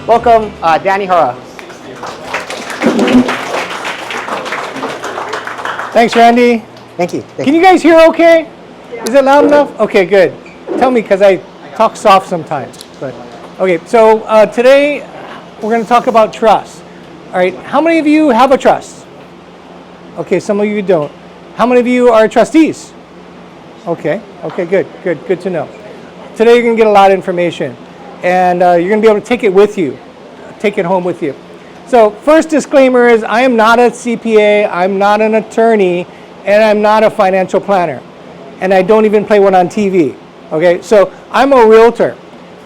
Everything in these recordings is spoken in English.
Welcome, Danny Ihara. Thanks, Randy. Thank you. Can you guys hear okay? Yeah. Is it loud enough? Okay, good. Tell me, because I talk soft sometimes. But okay, so today we're going to talk about trust. All right, how many of you have a trust? Okay, some of you don't. How many of you are trustees? Okay, good to know. Today you're going to get a lot of information, and you're going to be able to take it with you, take it home with you. So first disclaimer is I am not a CPA, I'm not an attorney, and I'm not a financial planner. And I don't even play one on TV. Okay, so I'm a realtor.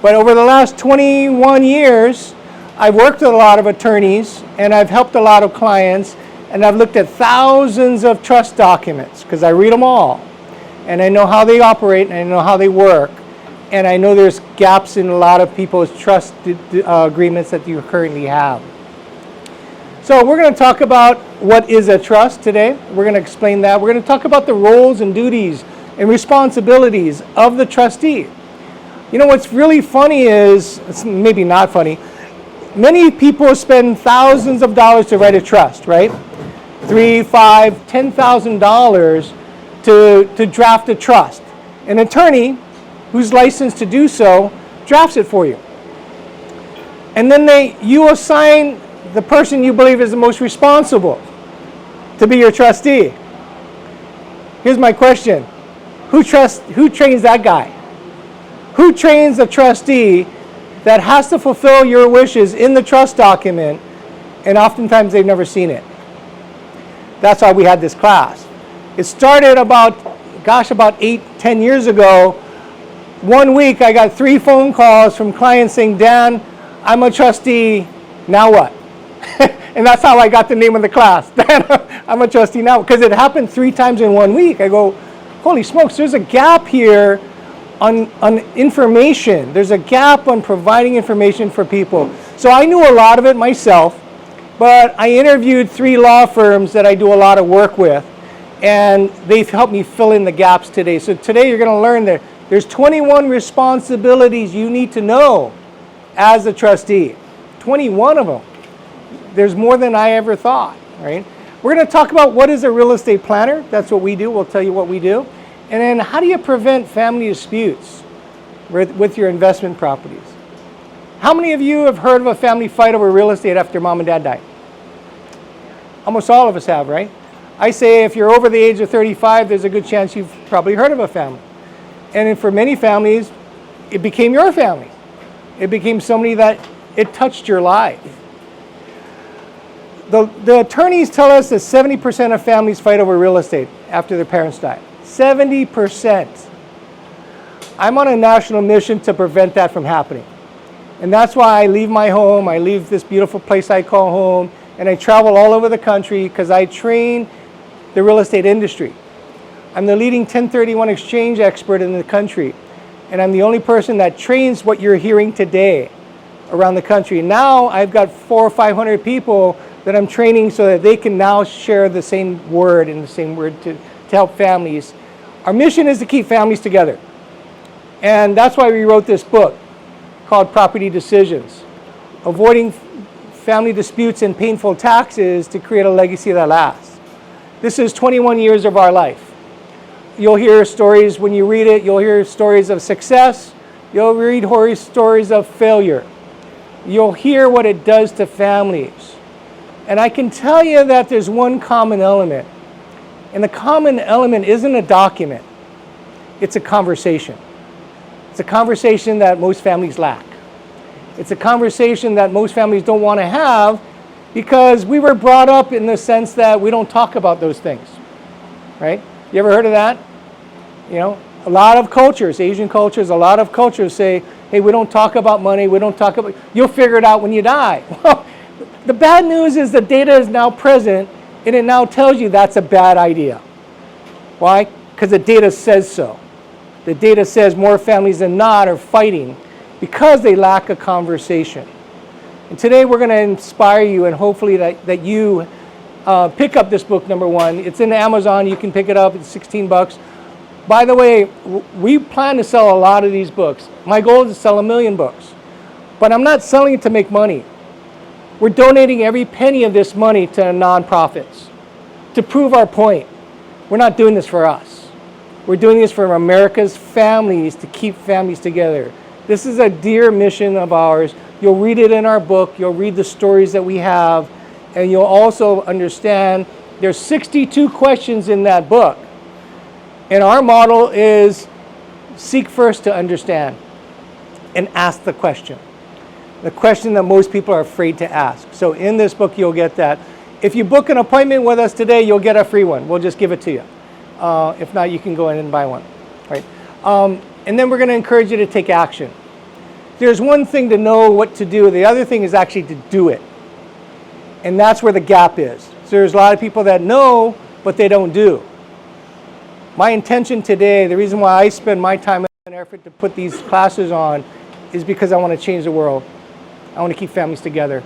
But over the last 21 years, I've worked with a lot of attorneys, and I've helped a lot of clients, and I've looked at thousands of trust documents, because I read them all. And I know how they operate, and I know how they work. And I know there's gaps in a lot of people's trust agreements that you currently have. So we're going to talk about what is a trust today. We're going to explain that. We're going to talk about the roles and duties and responsibilities of the trustee. You know, what's really funny is, it's maybe not funny, many people spend thousands of dollars to write a trust, right? $3,000, $5,000, $10,000 to draft a trust. An attorney who's licensed to do so drafts it for you. And then you assign the person you believe is the most responsible to be your trustee. Here's my question. Who trains that guy? Who trains the trustee that has to fulfill your wishes in the trust document, and oftentimes they've never seen it? That's why we had this class. It started about 8-10 years ago. One week I got 3 phone calls from clients saying, Dan, I'm a trustee, now what? And that's how I got the name of the class. I'm a trustee now, because it happened 3 times in 1 week. I go, holy smokes, there's a gap here on information. There's a gap on providing information for people. So I knew a lot of it myself, but I interviewed 3 law firms that I do a lot of work with, and they've helped me fill in the gaps today. So today you're going to learn that there's 21 responsibilities you need to know as a trustee. 21 of them. There's more than I ever thought, right? We're going to talk about what is a real estate planner. That's what we do. We'll tell you what we do. And then how do you prevent family disputes with your investment properties? How many of you have heard of a family fight over real estate after mom and dad died? Almost all of us have, right? I say if you're over the age of 35, there's a good chance you've probably heard of a family. And for many families, it became your family. It became somebody that it touched your life. The attorneys tell us that 70% of families fight over real estate after their parents die. 70%. I'm on a national mission to prevent that from happening. And that's why I leave my home, I leave this beautiful place I call home, and I travel all over the country because I train the real estate industry. I'm the leading 1031 exchange expert in the country, and I'm the only person that trains what you're hearing today around the country. Now I've got 400 or 500 people that I'm training so that they can now share the same word and the same word to help families. Our mission is to keep families together. And that's why we wrote this book called Property Decisions, Avoiding Family Disputes and Painful Taxes to Create a Legacy that Lasts. This is 21 years of our life. You'll hear stories, when you read it, you'll hear stories of success, you'll read horror stories of failure. You'll hear what it does to families. And I can tell you that there's one common element. And the common element isn't a document. It's a conversation. It's a conversation that most families lack. It's a conversation that most families don't want to have because we were brought up in the sense that we don't talk about those things, right? You ever heard of that? You know, a lot of cultures, Asian cultures, a lot of cultures say, hey, we don't talk about money, we don't talk about, you'll figure it out when you die. Well, the bad news is the data is now present and it now tells you that's a bad idea. Why? Because the data says so. The data says more families than not are fighting because they lack a conversation. And today we're going to inspire you and hopefully that you pick up this book, number one. It's in Amazon. You can pick it up. It's $16. By the way, we plan to sell a lot of these books. My goal is to sell 1 million books. But I'm not selling it to make money. We're donating every penny of this money to nonprofits to prove our point. We're not doing this for us. We're doing this for America's families, to keep families together. This is a dear mission of ours. You'll read it in our book. You'll read the stories that we have. And you'll also understand there's 62 questions in that book. And our model is seek first to understand and ask the question. The question that most people are afraid to ask. So in this book, you'll get that. If you book an appointment with us today, you'll get a free one. We'll just give it to you. If not, you can go in and buy one. Right? And then we're going to encourage you to take action. There's one thing to know what to do. The other thing is actually to do it. And that's where the gap is. So there's a lot of people that know, but they don't do. My intention today, the reason why I spend my time and effort to put these classes on, is because I want to change the world. I want to keep families together.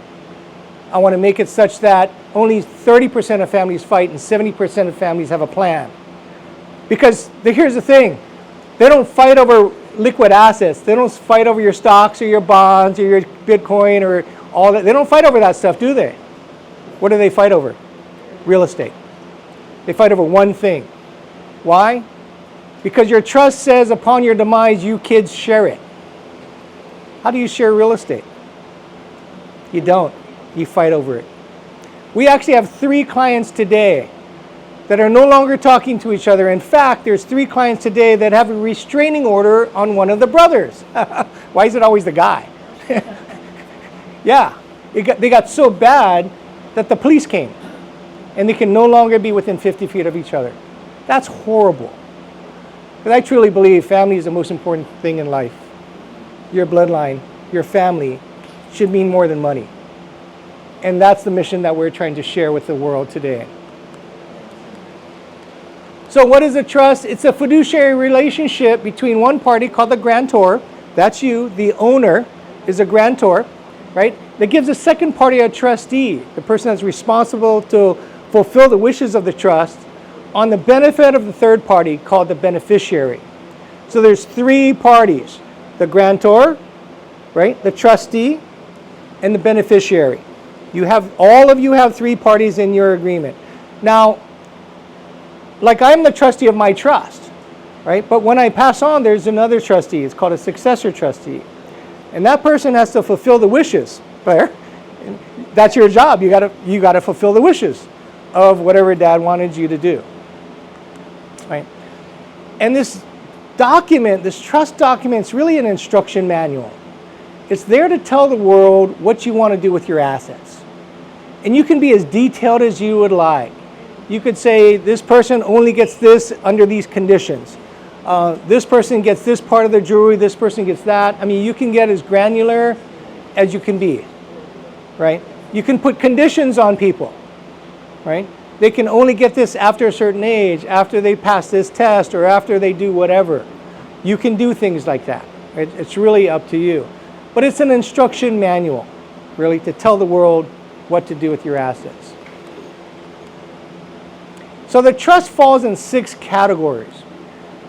I want to make it such that only 30% of families fight and 70% of families have a plan. Because here's the thing, they don't fight over liquid assets. They don't fight over your stocks or your bonds or your Bitcoin or all that. They don't fight over that stuff, do they? What do they fight over? Real estate. They fight over one thing. Why? Because your trust says upon your demise, you kids share it. How do you share real estate? You don't. You fight over it. We actually have 3 clients today that are no longer talking to each other. In fact, there's 3 clients today that have a restraining order on one of the brothers. Why is it always the guy? Yeah, they got so bad that the police came and they can no longer be within 50 feet of each other. That's horrible. But I truly believe family is the most important thing in life. Your bloodline, your family should mean more than money. And that's the mission that we're trying to share with the world today. So what is a trust? It's a fiduciary relationship between one party called the grantor, that's you, the owner is a grantor, right? That gives a second party a trustee, the person that's responsible to fulfill the wishes of the trust on the benefit of the third party called the beneficiary. So there's 3 parties, the grantor, right? The trustee and the beneficiary. All of you have 3 parties in your agreement. Now, like I'm the trustee of my trust, right? But when I pass on, there's another trustee. It's called a successor trustee. And that person has to fulfill the wishes, Claire. That's your job. You gotta fulfill the wishes of whatever dad wanted you to do, right? And this document, this trust document, is really an instruction manual. It's there to tell the world what you want to do with your assets. And you can be as detailed as you would like. You could say, this person only gets this under these conditions. This person gets this part of the jewelry, this person gets that. I mean, you can get as granular as you can be, right? You can put conditions on people, right? They can only get this after a certain age, after they pass this test, or after they do whatever. You can do things like that. Right? It's really up to you. But it's an instruction manual, really, to tell the world what to do with your assets. So the trust falls in 6 categories.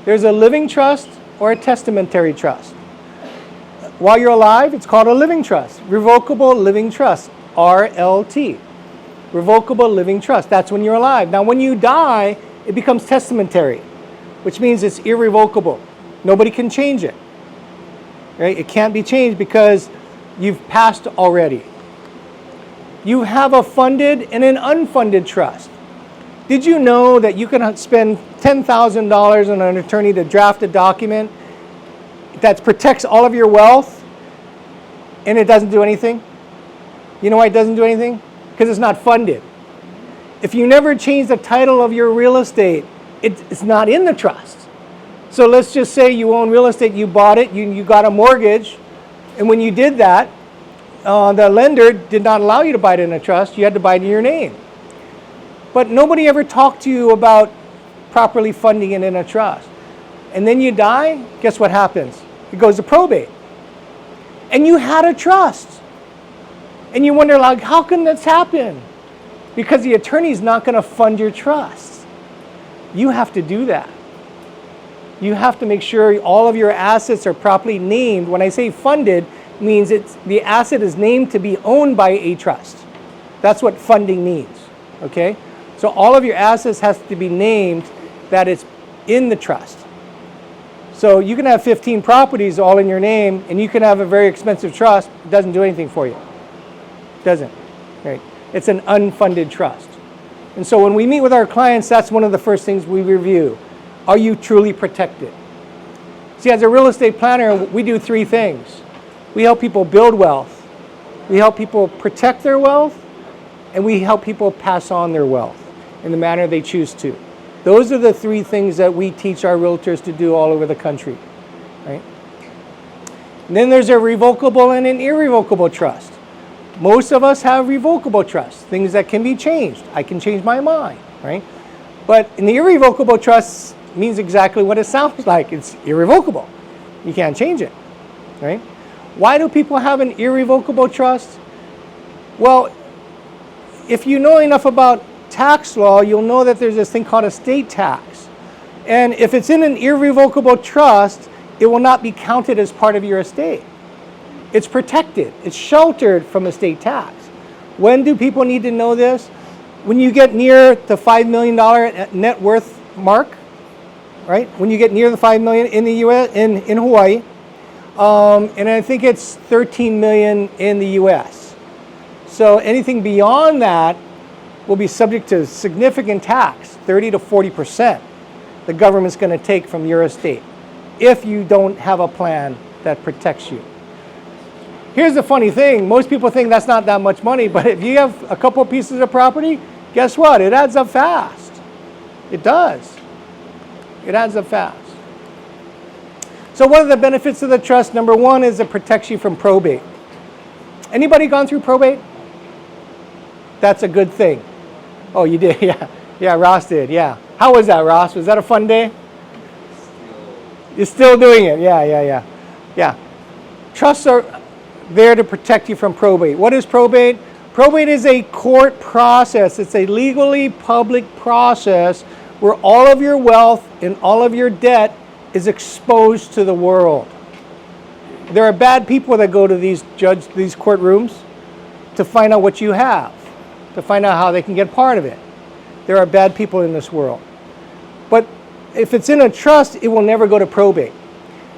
There's a living trust or a testamentary trust. While you're alive, it's called a living trust. Revocable living trust, RLT. Revocable living trust. That's when you're alive. Now, when you die, it becomes testamentary, which means it's irrevocable. Nobody can change it. Right? It can't be changed because you've passed already. You have a funded and an unfunded trust. Did you know that you can spend $10,000 on an attorney to draft a document that protects all of your wealth and it doesn't do anything? You know why it doesn't do anything? Because it's not funded. If you never change the title of your real estate, it's not in the trust. So let's just say you own real estate, you bought it, you got a mortgage, and when you did that, the lender did not allow you to buy it in a trust. You had to buy it in your name. But nobody ever talked to you about properly funding it in a trust. And then you die, guess what happens? It goes to probate. And you had a trust. And you wonder, like, how can this happen? Because the attorney's not going to fund your trust. You have to do that. You have to make sure all of your assets are properly named. When I say funded, means the asset is named to be owned by a trust. That's what funding means, okay? So all of your assets has to be named that it's in the trust. So you can have 15 properties all in your name, and you can have a very expensive trust. It doesn't do anything for you. It doesn't, right? It's an unfunded trust. And so when we meet with our clients, that's one of the first things we review. Are you truly protected? See, as a real estate planner, we do three things. We help people build wealth. We help people protect their wealth. And we help people pass on their wealth in the manner they choose to. Those are the three things that we teach our realtors to do all over the country, right? And then there's a revocable and an irrevocable trust. Most of us have revocable trusts, things that can be changed. I can change my mind, right? But an irrevocable trust means exactly what it sounds like. It's irrevocable. You can't change it, right? Why do people have an irrevocable trust? Well, if you know enough about tax law, you'll know that there's this thing called estate tax. And if it's in an irrevocable trust, it will not be counted as part of your estate. It's protected. It's sheltered from estate tax. When do people need to know this? When you get near the $5 million net worth mark, right? When you get near the $5 million in the U.S., in Hawaii, and I think it's $13 million in the U.S. So anything beyond that will be subject to significant tax, 30 to 40%. The government's going to take from your estate if you don't have a plan that protects you. Here's the funny thing. Most people think that's not that much money, but if you have a couple pieces of property, guess what? It adds up fast. It does. It adds up fast. So what are the benefits of the trust? Number one is it protects you from probate. Anybody gone through probate? That's a good thing. Oh, you did? Yeah. Yeah, Ross did. Yeah. How was that, Ross? Was that a fun day? You're still doing it. Yeah. Trusts are there to protect you from probate. What is probate? Probate is a court process. It's a legally public process where all of your wealth and all of your debt is exposed to the world. There are bad people that go to these courtrooms to find out what you have, to find out how they can get part of it. There are bad people in this world. But if it's in a trust, it will never go to probate.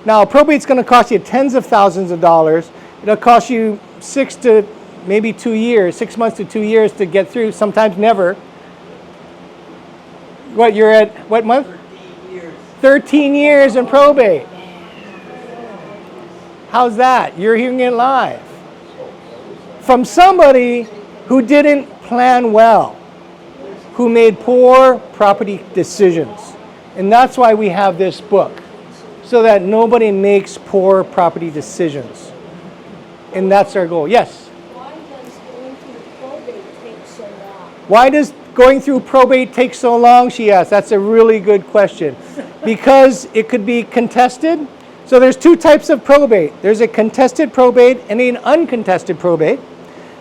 Now, probate's going to cost you tens of thousands of dollars. It'll cost you 6 to maybe 2 years, 6 months to 2 years to get through, sometimes never. What, you're at what month? 13 years. 13 years in probate. How's that? You're hearing it live. From somebody who didn't plan well, who made poor property decisions. And that's why we have this book, so that nobody makes poor property decisions. And that's our goal. Yes? Why does going through probate take so long? Why does going through probate take so long, she asked. That's a really good question. Because it could be contested. So there's two types of probate. There's a contested probate and an uncontested probate.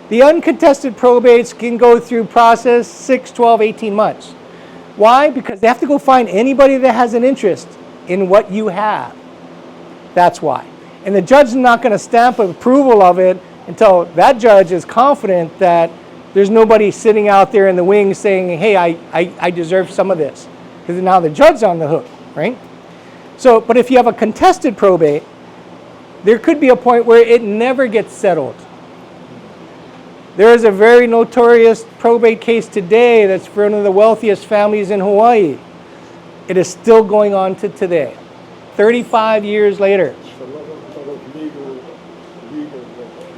The uncontested probates can go through process 6, 12, 18 months. Why? Because they have to go find anybody that has an interest in what you have. That's why. And the judge is not going to stamp approval of it until that judge is confident that there's nobody sitting out there in the wings saying, hey, I deserve some of this. Because now the judge's on the hook, right? So, but if you have a contested probate, there could be a point where it never gets settled. There is a very notorious probate case today that's for one of the wealthiest families in Hawaii. It is still going on to today, 35 years later.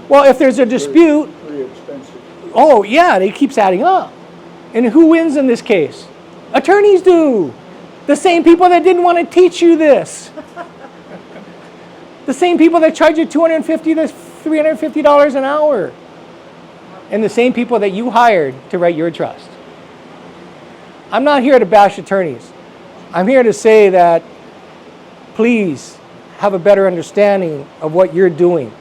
Well, if there's a dispute, oh yeah, it keeps adding up. And who wins in this case? Attorneys do. The same people that didn't want to teach you this. The same people that charge you $250 to $350 an hour. And the same people that you hired to write your trust. I'm not here to bash attorneys. I'm here to say that please have a better understanding of what you're doing.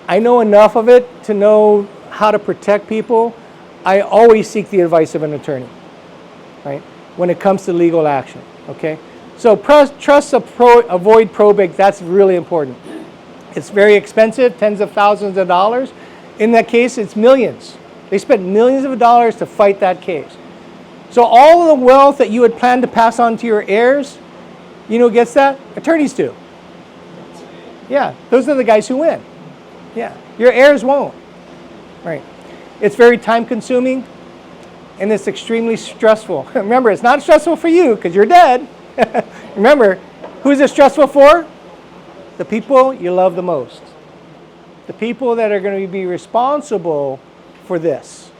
I know enough of it to know how to protect people. I always seek the advice of an attorney, right? When it comes to legal action, okay? So trust avoid probate, that's really important. It's very expensive, tens of thousands of dollars. In that case, it's millions. They spent millions of dollars to fight that case. So all of the wealth that you had planned to pass on to your heirs, you know who gets that? Attorneys do. Yeah, those are the guys who win. Yeah, your heirs won't. Right. It's very time consuming and it's extremely stressful. Remember, it's not stressful for you because you're dead. Remember, who's it stressful for? The people you love the most. The people that are going to be responsible for this.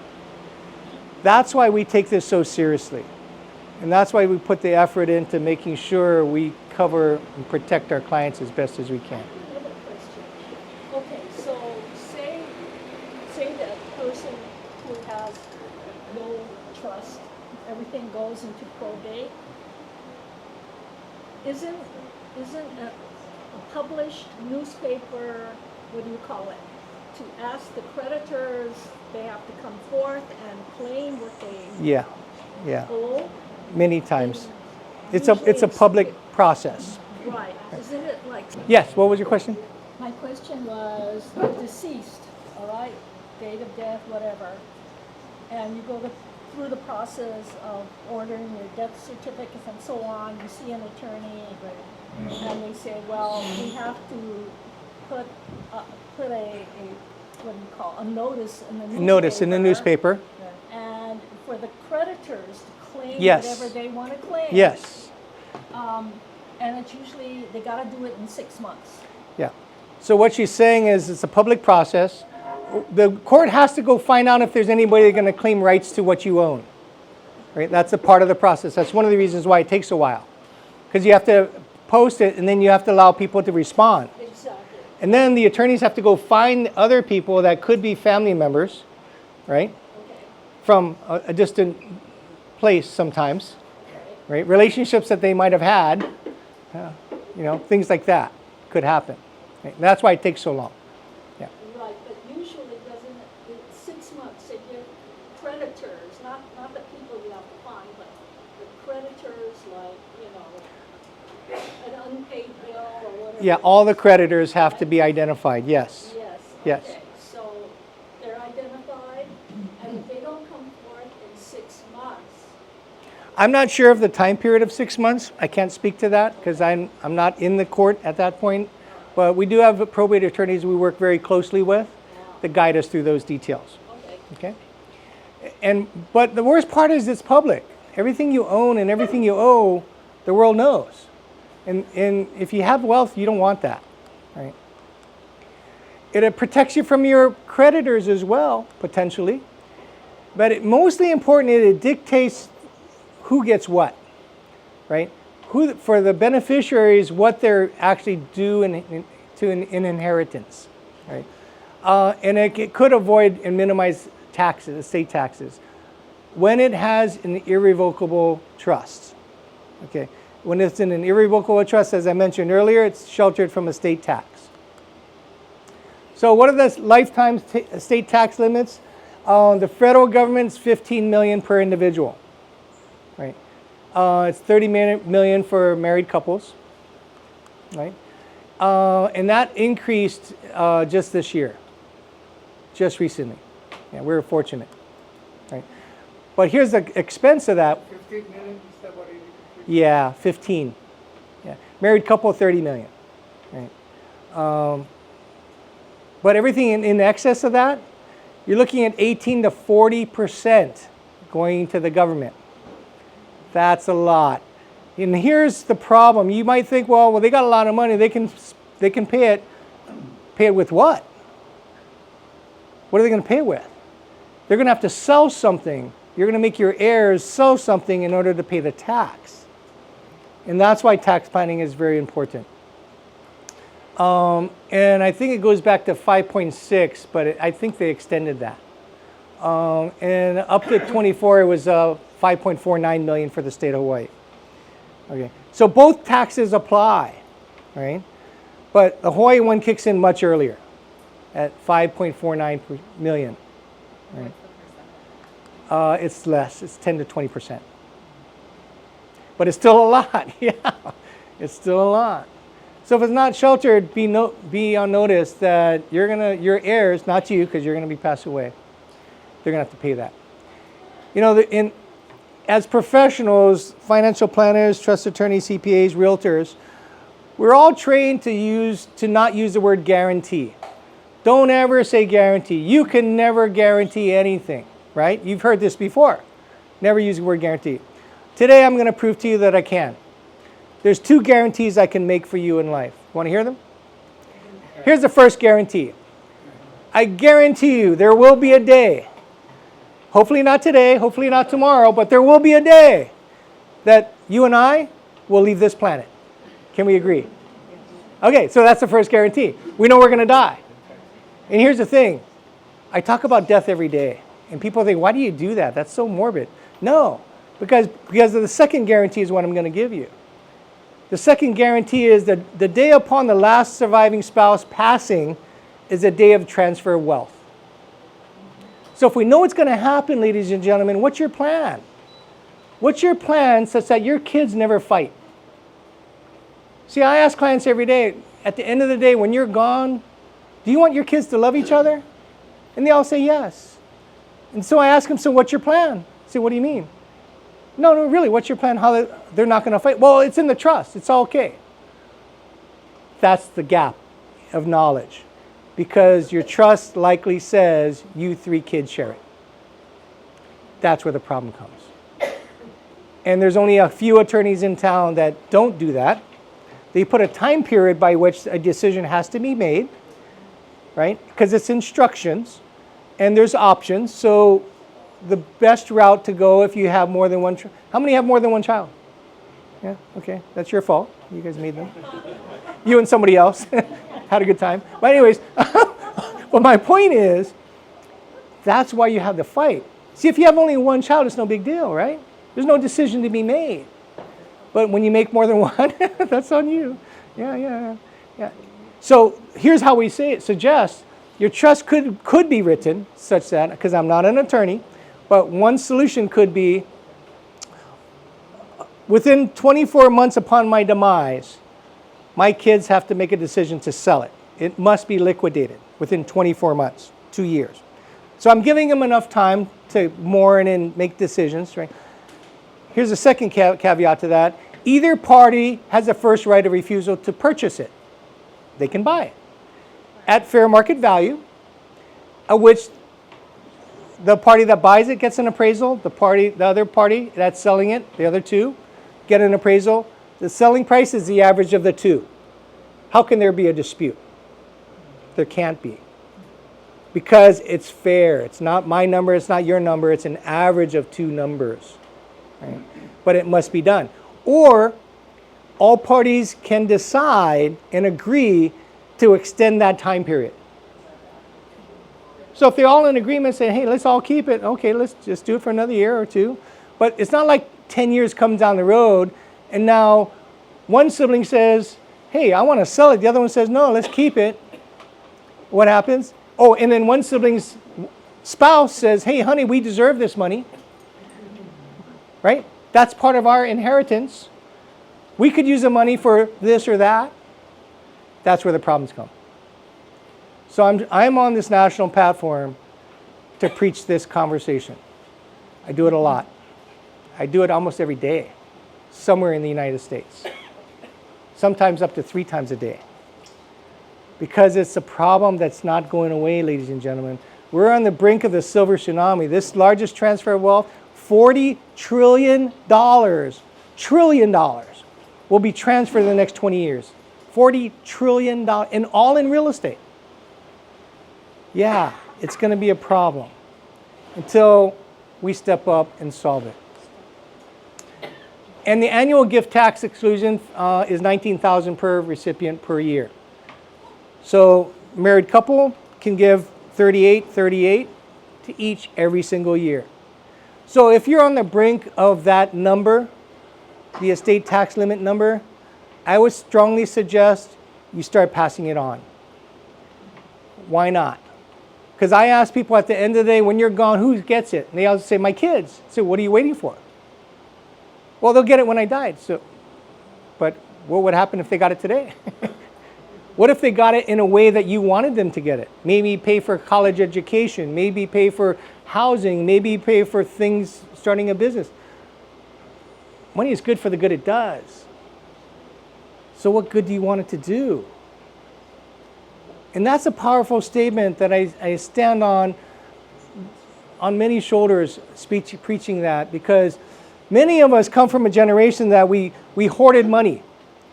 That's why we take this so seriously. And that's why we put the effort into making sure we cover and protect our clients as best as we can. Another question. Okay, so say that person who has no trust, everything goes into probate. Isn't a published newspaper, what do you call it, to ask the creditors, they have to come forth and claim what they Yeah. owe? Many times. It's Usually a public process. Right. Isn't it like? Yes, what was your question? My question was, you're deceased, all right, date of death, whatever, and you go through the process of ordering your death certificates and so on. You see an attorney, and they say, well, we have to put a what do you call, a notice in the newspaper. Notice in the newspaper. And for the creditors to claim Yes. whatever they want to claim. Yes. And it's usually, they got to do it in 6 months. Yeah. So what she's saying is it's a public process. The court has to go find out if there's anybody going to claim rights to what you own. Right? That's a part of the process. That's one of the reasons why it takes a while. Because you have to post it and then you have to allow people to respond. Exactly. And then the attorneys have to go find other people that could be family members, right? Okay. From a distant place sometimes, right? Relationships that they might have had, you know, things like that could happen. Right? And that's why it takes so long. Yeah. Right, but usually doesn't it, 6 months, they give creditors, not the people you have to find, but the creditors, like, you know, an unpaid bill or whatever. Yeah, all the creditors have to be identified, yes. Yes. Yes. Okay, so they're identified, and if they don't come forth in 6 months. I'm not sure of the time period of 6 months. I can't speak to that because I'm not in the court at that point. But we do have probate attorneys we work very closely with that guide us through those details. Okay. Okay? But the worst part is it's public. Everything you own and everything you owe, the world knows. And if you have wealth, you don't want that, right? It protects you from your creditors as well, potentially. But mostly important, it dictates who gets what, right? Who, for the beneficiaries, what they're actually due in inheritance, right? And it could avoid and minimize taxes, estate taxes, when it has an irrevocable trust, okay? When it's in an irrevocable trust, as I mentioned earlier, it's sheltered from estate tax. So what are the lifetime estate tax limits? The federal government's $15 million per individual, right? It's $30 million for married couples, right? And that increased just this year, just recently. Yeah, we were fortunate, right? But here's the expense of that. 15 million, is that what it is? Yeah, 15. Yeah, married couple, 30 million, right? But everything in excess of that, you're looking at 18 to 40% going to the government. That's a lot. And here's the problem. You might think, well, they got a lot of money. They can pay it. Pay it with what? What are they going to pay it with? They're going to have to sell something. You're going to make your heirs sell something in order to pay the tax. And that's why tax planning is very important. And I think it goes back to 5.6, but I think they extended that. And up to 24, it was 5.49 million for the state of Hawaii. Okay, so both taxes apply, right? But the Hawaii one kicks in much earlier, at 5.49 million. Right? It's less. It's 10 to 20%. But it's still a lot. Yeah, it's still a lot. So if it's not sheltered, be on notice that your heirs, not you, because you're going to be passed away, they're going to have to pay that. You know, as professionals, financial planners, trust attorneys, CPAs, realtors, we're all trained to not use the word guarantee. Don't ever say guarantee. You can never guarantee anything, right? You've heard this before. Never use the word guarantee. Today I'm going to prove to you that I can. There's 2 guarantees I can make for you in life. Want to hear them? Here's the first guarantee. I guarantee you there will be a day, hopefully not today, hopefully not tomorrow, but there will be a day that you and I will leave this planet. Can we agree? Okay, so that's the first guarantee. We know we're going to die. And here's the thing. I talk about death every day. And people think, why do you do that? That's so morbid. No, because of the second guarantee is what I'm going to give you. The second guarantee is that the day upon the last surviving spouse passing is a day of transfer of wealth. So if we know what's going to happen, ladies and gentlemen, what's your plan? What's your plan such that your kids never fight? See, I ask clients every day, at the end of the day, when you're gone, do you want your kids to love each other? And they all say yes. And so I ask them, so what's your plan? I say, what do you mean? No, really, what's your plan? How they're not going to fight? Well, it's in the trust. It's all okay. That's the gap of knowledge. Because your trust likely says you 3 kids share it. That's where the problem comes. And there's only a few attorneys in town that don't do that. They put a time period by which a decision has to be made, right? Because it's instructions and there's options. So the best route to go if you have more than one child. How many have more than one child? Yeah, okay, that's your fault. You guys made them. You and somebody else had a good time. But anyways, but my point is, that's why you have the fight. See, if you have only one child, it's no big deal, right? There's no decision to be made. But when you make more than one, that's on you. Yeah. So here's how we say it. Suggest your trust could be written such that, because I'm not an attorney, but one solution could be, within 24 months upon my demise, my kids have to make a decision to sell it. It must be liquidated within 24 months, 2 years. So I'm giving them enough time to mourn and make decisions, right? Here's a second caveat to that. Either party has a first right of refusal to purchase it. They can buy it at fair market value, at which the party that buys it gets an appraisal. The other party that's selling it, the other two, get an appraisal. The selling price is the average of the two. How can there be a dispute? There can't be. Because it's fair. It's not my number, it's not your number, it's an average of 2 numbers. Right? But it must be done. Or all parties can decide and agree to extend that time period. So if they're all in agreement, say, hey, let's all keep it. Okay, let's just do it for another year or 2. But it's not like 10 years comes down the road and now one sibling says, hey, I want to sell it. The other one says, no, let's keep it. What happens? Oh, and then one sibling's spouse says, hey, honey, we deserve this money. Right? That's part of our inheritance. We could use the money for this or that. That's where the problems come. So I'm on this national platform to preach this conversation. I do it a lot. I do it almost every day, somewhere in the United States. Sometimes up to 3 times a day. Because it's a problem that's not going away, ladies and gentlemen. We're on the brink of the silver tsunami. This largest transfer of wealth, $40 trillion, will be transferred in the next 20 years. $40 trillion, and all in real estate. Yeah, it's going to be a problem until we step up and solve it. And the annual gift tax exclusion is $19,000 per recipient per year. So married couple can give $38 to each every single year. So if you're on the brink of that number, the estate tax limit number, I would strongly suggest you start passing it on. Why not? Because I ask people at the end of the day, when you're gone, who gets it? And they always say, my kids. So what are you waiting for? Well, they'll get it when I died. So, but what would happen if they got it today? What if they got it in a way that you wanted them to get it? Maybe pay for college education, maybe pay for housing, maybe pay for things, starting a business. Money is good for the good it does. So what good do you want it to do? And that's a powerful statement that I stand on many shoulders preaching that, because many of us come from a generation that we hoarded money.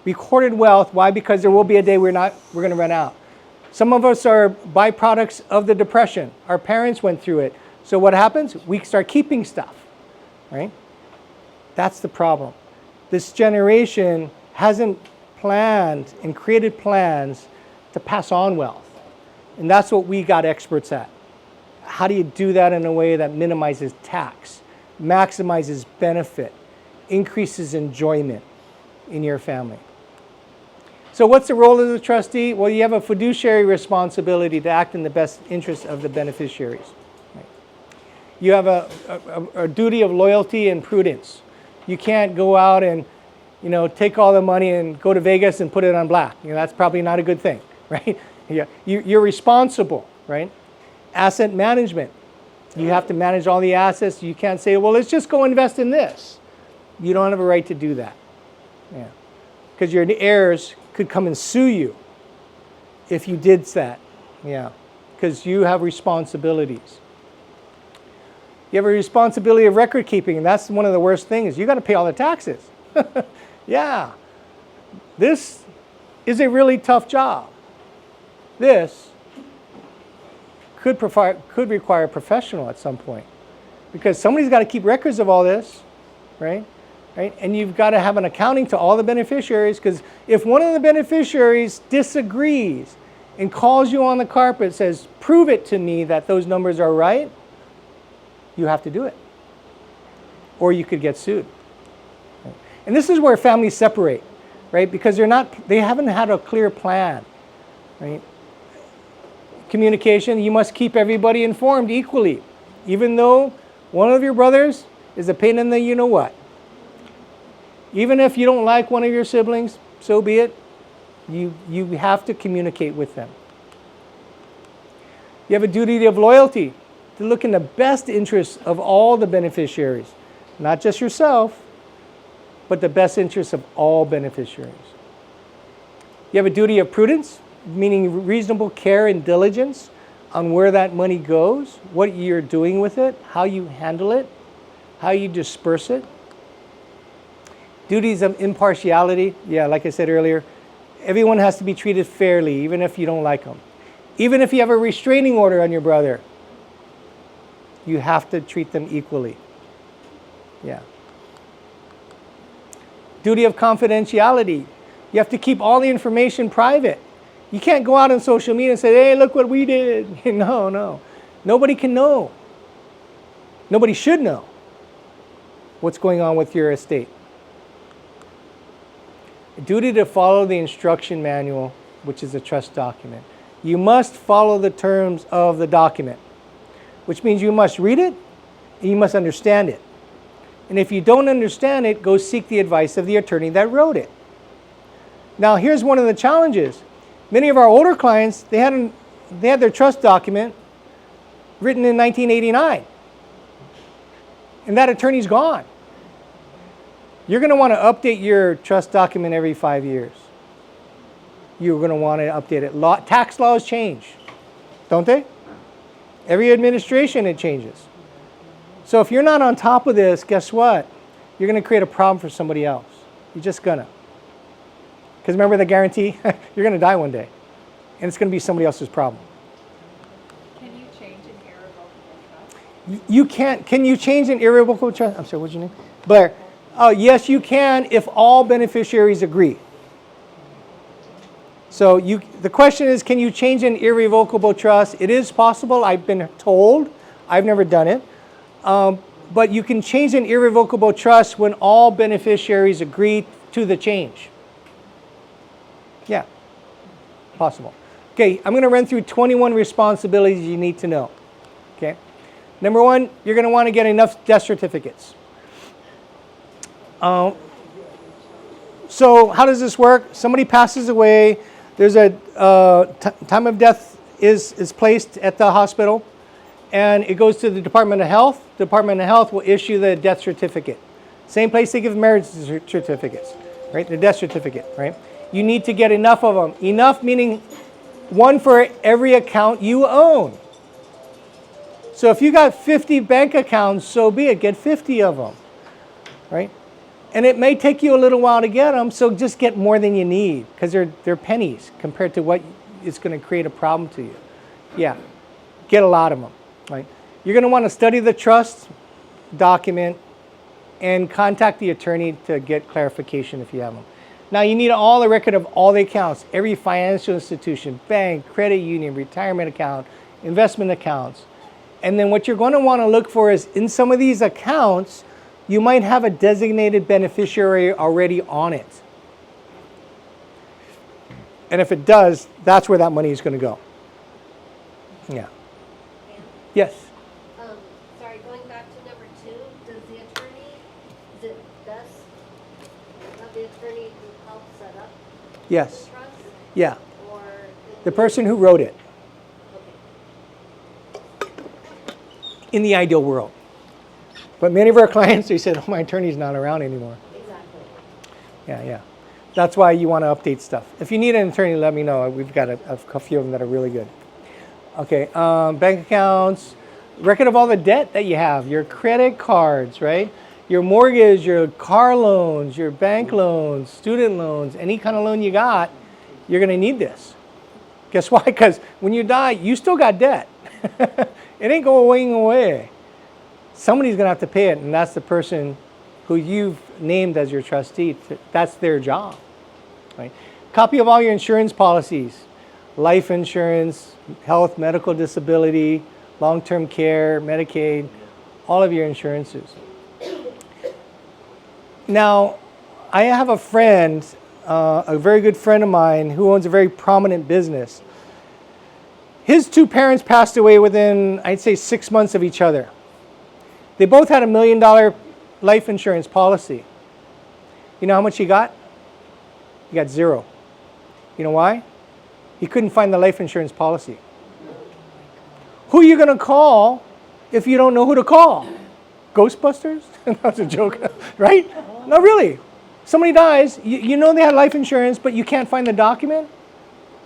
We hoarded wealth. Why? Because there will be a day we're going to run out. Some of us are byproducts of the Depression. Our parents went through it. So what happens? We start keeping stuff, right? That's the problem. This generation hasn't planned and created plans to pass on wealth. And that's what we got experts at. How do you do that in a way that minimizes tax, maximizes benefit, increases enjoyment in your family? So what's the role of the trustee? Well, you have a fiduciary responsibility to act in the best interest of the beneficiaries. Right? You have a duty of loyalty and prudence. You can't go out and take all the money and go to Vegas and put it on black. That's probably not a good thing, right? Yeah. You're responsible, right? Asset management. You have to manage all the assets. You can't say, well, let's just go invest in this. You don't have a right to do that. Yeah. Because your heirs could come and sue you if you did that. Yeah. Because you have responsibilities. You have a responsibility of record keeping, and that's one of the worst things. You got to pay all the taxes. Yeah. This is a really tough job. This could require a professional at some point, because somebody's got to keep records of all this, right? Right? And you've got to have an accounting to all the beneficiaries, because if one of the beneficiaries disagrees and calls you on the carpet, says, prove it to me that those numbers are right, you have to do it. Or you could get sued. Right? And this is where families separate, right? Because they haven't had a clear plan, right? Communication, you must keep everybody informed equally, even though one of your brothers is a pain in the you-know-what. Even if you don't like one of your siblings, so be it. You have to communicate with them. You have a duty of loyalty to look in the best interests of all the beneficiaries, not just yourself, but the best interests of all beneficiaries. You have a duty of prudence, meaning reasonable care and diligence on where that money goes, what you're doing with it, how you handle it, how you disperse it. Duties of impartiality, yeah, like I said earlier, everyone has to be treated fairly, even if you don't like them. Even if you have a restraining order on your brother, you have to treat them equally. Yeah. Duty of confidentiality. You have to keep all the information private. You can't go out on social media and say, hey, look what we did. No. Nobody can know. Nobody should know what's going on with your estate. A duty to follow the instruction manual, which is a trust document. You must follow the terms of the document, which means you must read it and you must understand it. And if you don't understand it, go seek the advice of the attorney that wrote it. Now, here's one of the challenges. Many of our older clients, they had their trust document written in 1989. And that attorney's gone. You're going to want to update your trust document every 5 years. You're going to want to update it. Tax laws change, don't they? Every administration, it changes. So if you're not on top of this, guess what? You're going to create a problem for somebody else. You're just going to. Because remember the guarantee? You're going to die one day. And it's going to be somebody else's problem. Can you change an irrevocable trust? You can't. Can you change an irrevocable trust? I'm sorry, what's your name? Blair. Oh, yes, you can if all beneficiaries agree. So the question is, can you change an irrevocable trust? It is possible. I've been told. I've never done it. But you can change an irrevocable trust when all beneficiaries agree to the change. Yeah, possible. Okay, I'm going to run through 21 responsibilities you need to know. Okay, number one, you're going to want to get enough death certificates. So how does this work? Somebody passes away. There's a time of death is placed at the hospital, and it goes to the Department of Health. The Department of Health will issue the death certificate. Same place they give marriage certificates, right? The death certificate, right? You need to get enough of them. Enough meaning one for every account you own. So if you got 50 bank accounts, so be it. Get 50 of them, right? And it may take you a little while to get them, so just get more than you need because they're pennies compared to what is going to create a problem to you. Yeah, get a lot of them, right? You're going to want to study the trust document and contact the attorney to get clarification if you have them. Now you need all the record of all the accounts, every financial institution, bank, credit union, retirement account, investment accounts. And then what you're going to want to look for is in some of these accounts, you might have a designated beneficiary already on it. And if it does, that's where that money is going to go. Yeah. Yes? Sorry, going back to number 2, does the attorney, is it best that the attorney who helped set up Yes. the trust? Yeah. Or The person who wrote it okay. in the ideal world. But many of our clients, they said, oh, my attorney's not around anymore. Exactly. Yeah. That's why you want to update stuff. If you need an attorney, let me know. We've got a few of them that are really good. Okay, bank accounts, record of all the debt that you have, your credit cards, right? Your mortgage, your car loans, your bank loans, student loans, any kind of loan you got, you're going to need this. Guess why? Because when you die, you still got debt. It ain't going away. Somebody's going to have to pay it, and that's the person who you've named as your trustee. That's their job. Right? Copy of all your insurance policies, life insurance, health, medical disability, long-term care, Medicaid, all of your insurances. Now, I have a friend, a very good friend of mine who owns a very prominent business. His 2 parents passed away within, I'd say, 6 months of each other. They both had $1 million life insurance policy. You know how much he got? He got 0. You know why? He couldn't find the life insurance policy. Who are you going to call if you don't know who to call? Ghostbusters? That's a joke, right? No, really. Somebody dies, you know they had life insurance, but you can't find the document?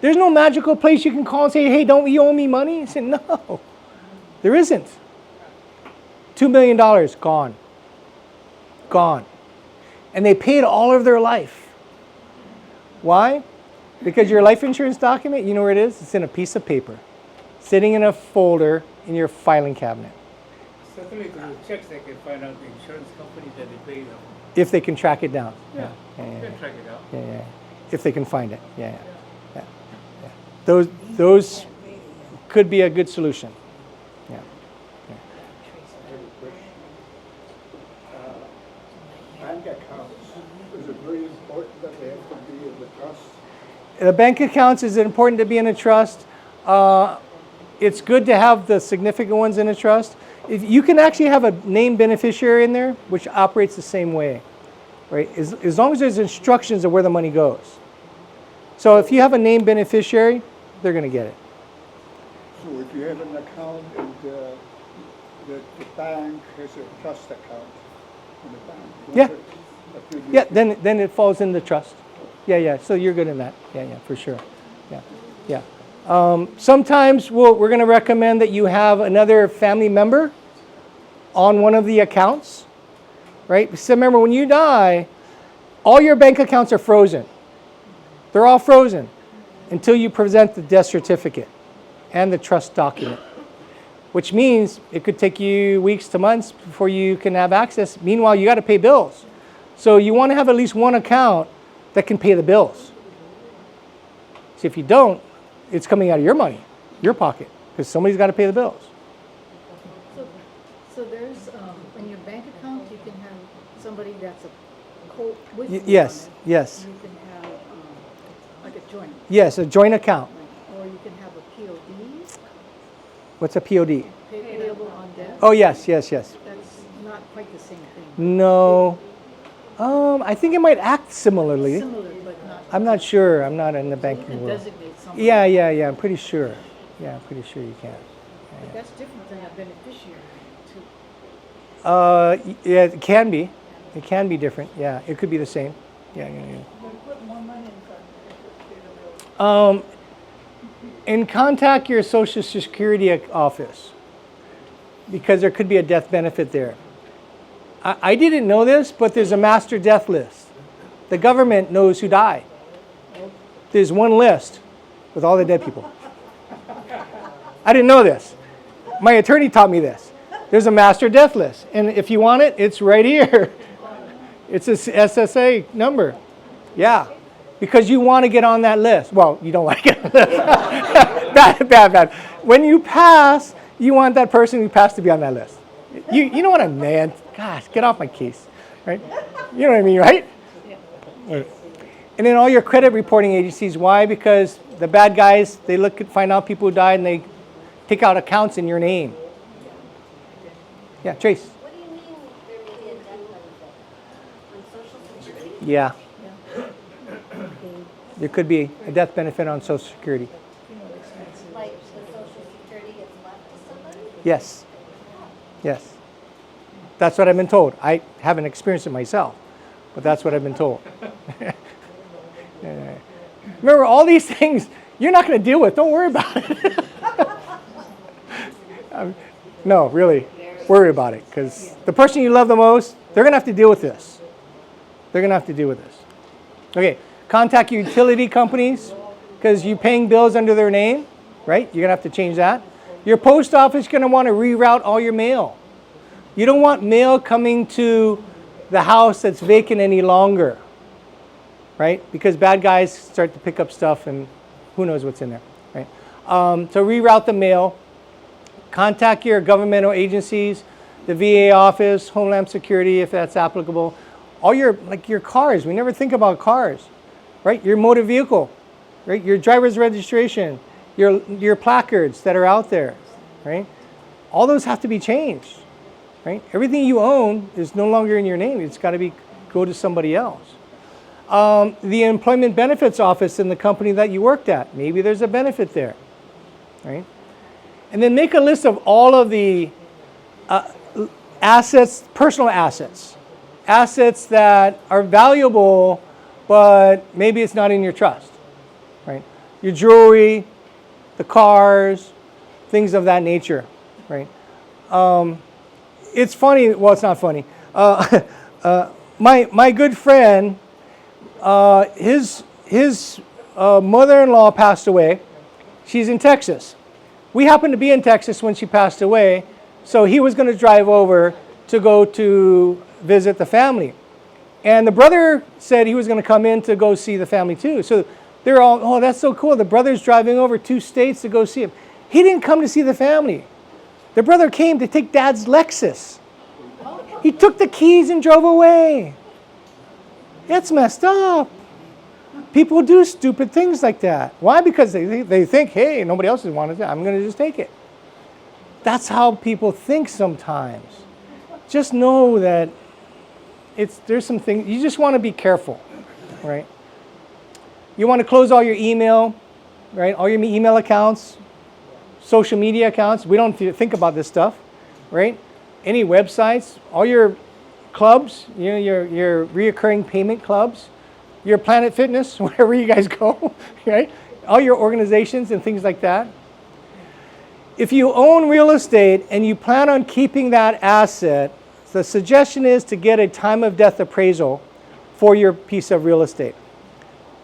There's no magical place you can call and say, hey, don't you owe me money? I said, no, there isn't. $2 million, gone. Gone. And they paid all of their life. Why? Because your life insurance document, you know where it is? It's in a piece of paper, sitting in a folder in your filing cabinet. Certainly through checks they can find out the insurance company that they paid them. If they can track it down. Yeah, you can track it out. Yeah. If they can find it. Yeah. Those could be a good solution. Yeah. Bank accounts, is it very important that they have to be in the trust? The bank accounts, is it important to be in a trust? It's good to have the significant ones in a trust. If you can actually have a named beneficiary in there, which operates the same way, right? As long as there's instructions of where the money goes. So if you have a named beneficiary, they're going to get it. So if you have an account and the bank has a trust account in the bank. Yeah, then it falls in the trust. Yeah. So you're good in that. Yeah, for sure. Yeah. Sometimes we're going to recommend that you have another family member on one of the accounts, right? So remember, when you die, all your bank accounts are frozen. They're all frozen until you present the death certificate and the trust document, which means it could take you weeks to months before you can have access. Meanwhile, you got to pay bills. So you want to have at least one account that can pay the bills. See, if you don't, it's coming out of your money, your pocket, because somebody's got to pay the bills. So there's, in your bank account, you can have somebody that's a with you. Yes. On it. You can have like a joint. Yes, a joint account. Or you can have a POD. What's a POD? Payable on death. Oh, yes. That's not quite the same thing. No. I think it might act similarly. Similar, but not. I'm not sure. I'm not in the You banking can world. designate somebody. Yeah. I'm pretty sure. Yeah, I'm pretty sure you can. But that's different than a beneficiary too. Yeah, it can be. It can be different. Yeah, it could be the same. Yeah. They put more money in. And contact your Social Security office because there could be a death benefit there. I didn't know this, but there's a master death list. The government knows who died. There's one list with all the dead people. I didn't know this. My attorney taught me this. There's a master death list. And if you want it, it's right here. It's a SSA number. Yeah. Because you want to get on that list. Well, you don't want to get on the list. Bad. When you pass, you want that person who passed to be on that list. You know what I mean? Gosh, get off my case. Right? You know what I mean, right? Right. And then all your credit reporting agencies, why? Because the bad guys, they find out people who died and they take out accounts in your name. Yeah, Trace. What do you mean there may be a death benefit on Social Security? Yeah. There could be a death benefit on Social Security. Like the Social Security gets left to somebody? Yes. That's what I've been told. I haven't experienced it myself, but that's what I've been told. Remember, all these things you're not going to deal with. Don't worry about it. No, really, worry about it because the person you love the most, they're going to have to deal with this. Okay, contact your utility companies because you're paying bills under their name, right? You're going to have to change that. Your post office is going to want to reroute all your mail. You don't want mail coming to the house that's vacant any longer, right? Because bad guys start to pick up stuff and who knows what's in there, right? So reroute the mail. Contact your governmental agencies, the VA office, Homeland Security if that's applicable. All your cars, we never think about cars, right? Your motor vehicle, right? Your driver's registration, your placards that are out there, right? All those have to be changed, right? Everything you own is no longer in your name. It's got to go to somebody else. The employment benefits office in the company that you worked at, maybe there's a benefit there, right? And then make a list of all of the assets, personal assets that are valuable, but maybe it's not in your trust, right? Your jewelry, the cars, things of that nature, right? It's funny. Well, it's not funny. My good friend, his mother-in-law passed away. She's in Texas. We happened to be in Texas when she passed away, so he was going to drive over to go to visit the family. And the brother said he was going to come in to go see the family too. So they're all, oh, that's so cool. The brother's driving over 2 states to go see him. He didn't come to see the family. The brother came to take Dad's Lexus. He took the keys and drove away. That's messed up. People do stupid things like that. Why? Because they think, hey, nobody else has wanted it. I'm going to just take it. That's how people think sometimes. Just know that there's some things, you just want to be careful, right? You want to close all your email, right? All your email accounts, social media accounts. We don't think about this stuff, right? Any websites, all your clubs, your reoccurring payment clubs, your Planet Fitness, wherever you guys go, right? All your organizations and things like that. If you own real estate and you plan on keeping that asset, the suggestion is to get a time of death appraisal for your piece of real estate.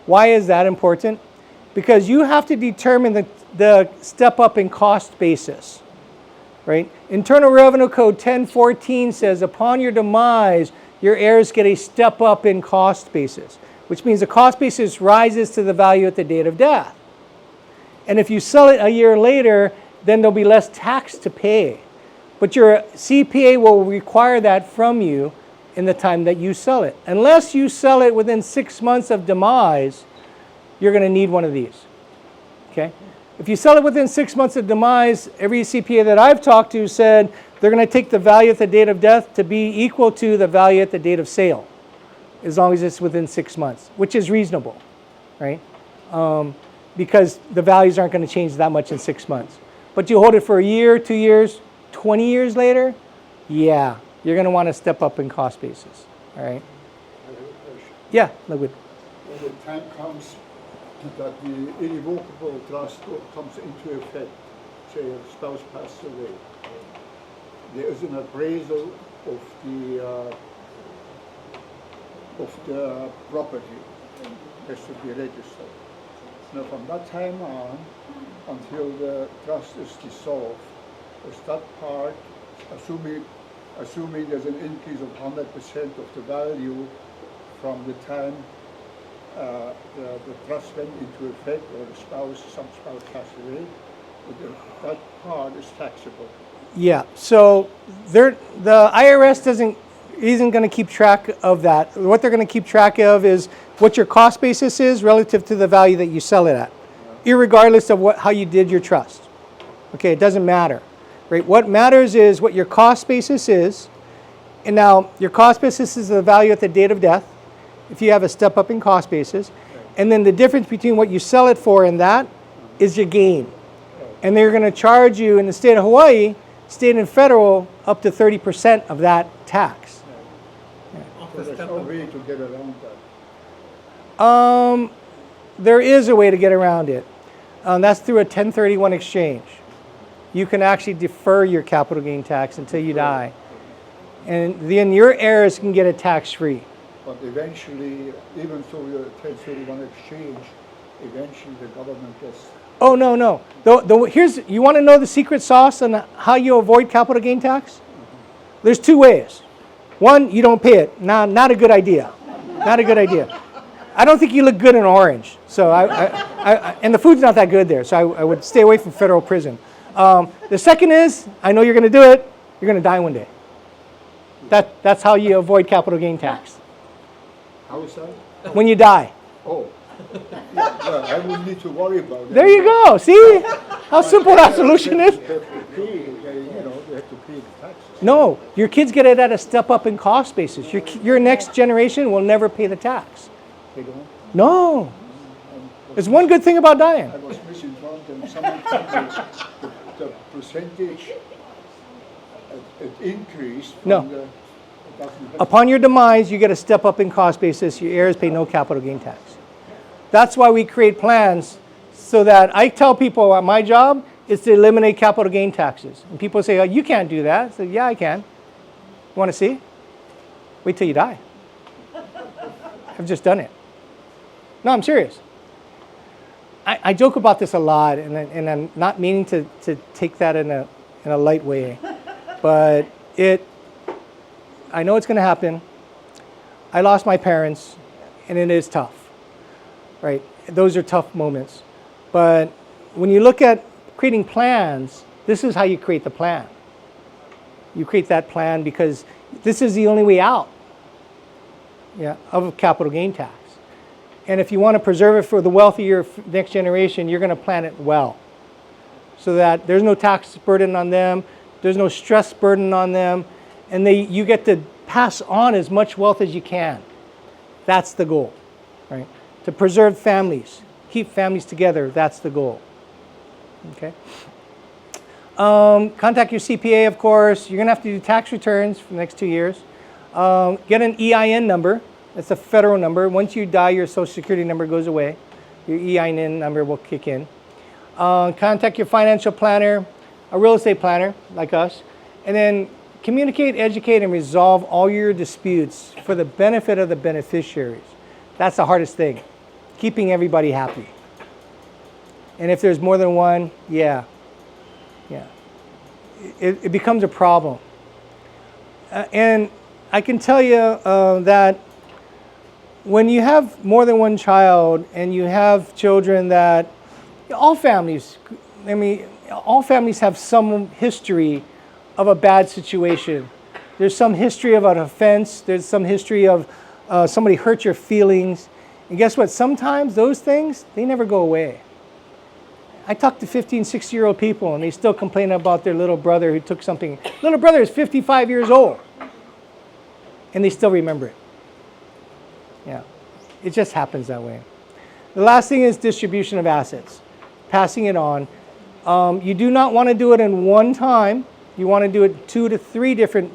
Why is that important? Because you have to determine the step up in cost basis, right? Internal Revenue Code 1014 says upon your demise, your heirs get a step up in cost basis, which means the cost basis rises to the value at the date of death. And if you sell it a year later, then there'll be less tax to pay. But your CPA will require that from you in the time that you sell it. Unless you sell it within 6 months of demise, you're going to need one of these. Okay? If you sell it within 6 months of demise, every CPA that I've talked to said they're going to take the value at the date of death to be equal to the value at the date of sale. as long as it's within 6 months, which is reasonable, right? Because the values aren't going to change that much in 6 months. But you hold it for a year, 2 years, 20 years later, yeah, you're going to want to step up in cost basis, all right? I have a question. Yeah, Ludwig. When the time comes that the irrevocable trust comes into effect, say a spouse passed away, there is an appraisal of the property has to be registered. Now from that time on until the trust is dissolved, is that part, assuming there's an increase of 100% of the value from the time the trust went into effect, or some spouse passed away, that part is taxable. Yeah, so the IRS isn't going to keep track of that. What they're going to keep track of is what your cost basis is relative to the value that you sell it at, irregardless of how you did your trust. Okay, it doesn't matter, right? What matters is what your cost basis is, and now your cost basis is the value at the date of death, if you have a step up in cost basis, and then the difference between what you sell it for and that is your gain. And they're going to charge you in the state of Hawaii, state and federal, up to 30% of that tax. So there's no way to get around that. There is a way to get around it. That's through a 1031 exchange. You can actually defer your capital gain tax until you die. And then your heirs can get it tax-free. But eventually, even though you're a 1031 exchange, eventually the government gets... Oh, no. You want to know the secret sauce on how you avoid capital gain tax? There's 2 ways. One, you don't pay it. Not a good idea. Not a good idea. I don't think you look good in orange. So and the food's not that good there, so I would stay away from federal prison. The second is, I know you're going to do it, you're going to die one day. That's how you avoid capital gain tax. How is that? When you die. Oh. Well, I wouldn't need to worry about that. There you go. See how simple that solution is? They have to pay, they have to pay the taxes. No, your kids get it at a step up in cost basis. Your next generation will never pay the tax. They don't? No. There's one good thing about dying. I was misinformed, and someone told me the percentage it increased from No. the... it doesn't have- Upon your demise, you get a step up in cost basis. Your heirs pay no capital gain tax. That's why we create plans so that I tell people my job is to eliminate capital gain taxes. And people say, oh, you can't do that. I say, yeah, I can. You want to see? Wait till you die. I've just done it. No, I'm serious. I joke about this a lot, and I'm not meaning to take that in a light way. But I know it's going to happen. I lost my parents, and it is tough. Right? Those are tough moments. But when you look at creating plans, this is how you create the plan. You create that plan because this is the only way out of capital gain tax. And if you want to preserve it for the wealth of your next generation, you're going to plan it well so that there's no tax burden on them, there's no stress burden on them, and you get to pass on as much wealth as you can. That's the goal, right? To preserve families, keep families together, that's the goal. Okay. Contact your CPA, of course. You're going to have to do tax returns for the next 2 years. Get an EIN number. That's a federal number. Once you die, your Social Security number goes away. Your EIN number will kick in. Contact your financial planner, a real estate planner like us, and then communicate, educate, and resolve all your disputes for the benefit of the beneficiaries. That's the hardest thing, keeping everybody happy. And if there's more than one, it becomes a problem. And I can tell you that when you have more than one child and you have children that, all families have some history of a bad situation. There's some history of an offense. There's some history of somebody hurt your feelings. And guess what? Sometimes those things, they never go away. I talk to 15, 16-year-old people and they still complain about their little brother who took something. Little brother is 55 years old and they still remember it. Yeah, it just happens that way. The last thing is distribution of assets, passing it on. You do not want to do it in one time. You want to do it 2 to 3 different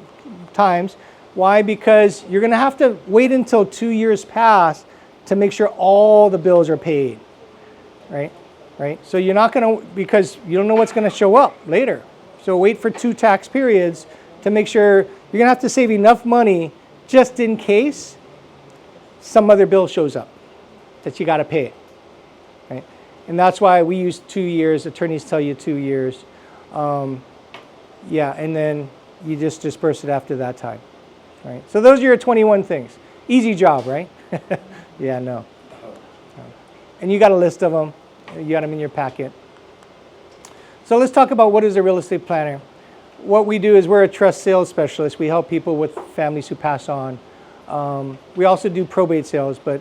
times. Why? Because you're going to have to wait until 2 years pass to make sure all the bills are paid, right? Right? So you're not going to, because you don't know what's going to show up later. So wait for 2 tax periods to make sure you're going to have to save enough money just in case some other bill shows up that you got to pay, right? And that's why we use 2 years. Attorneys tell you 2 years. Yeah, and then you just disperse it after that time, right? So those are your 21 things. Easy job, right? Yeah, no. And you got a list of them. You got them in your packet. So let's talk about what is a real estate planner. What we do is we're a trust sales specialist. We help people with families who pass on. We also do probate sales, but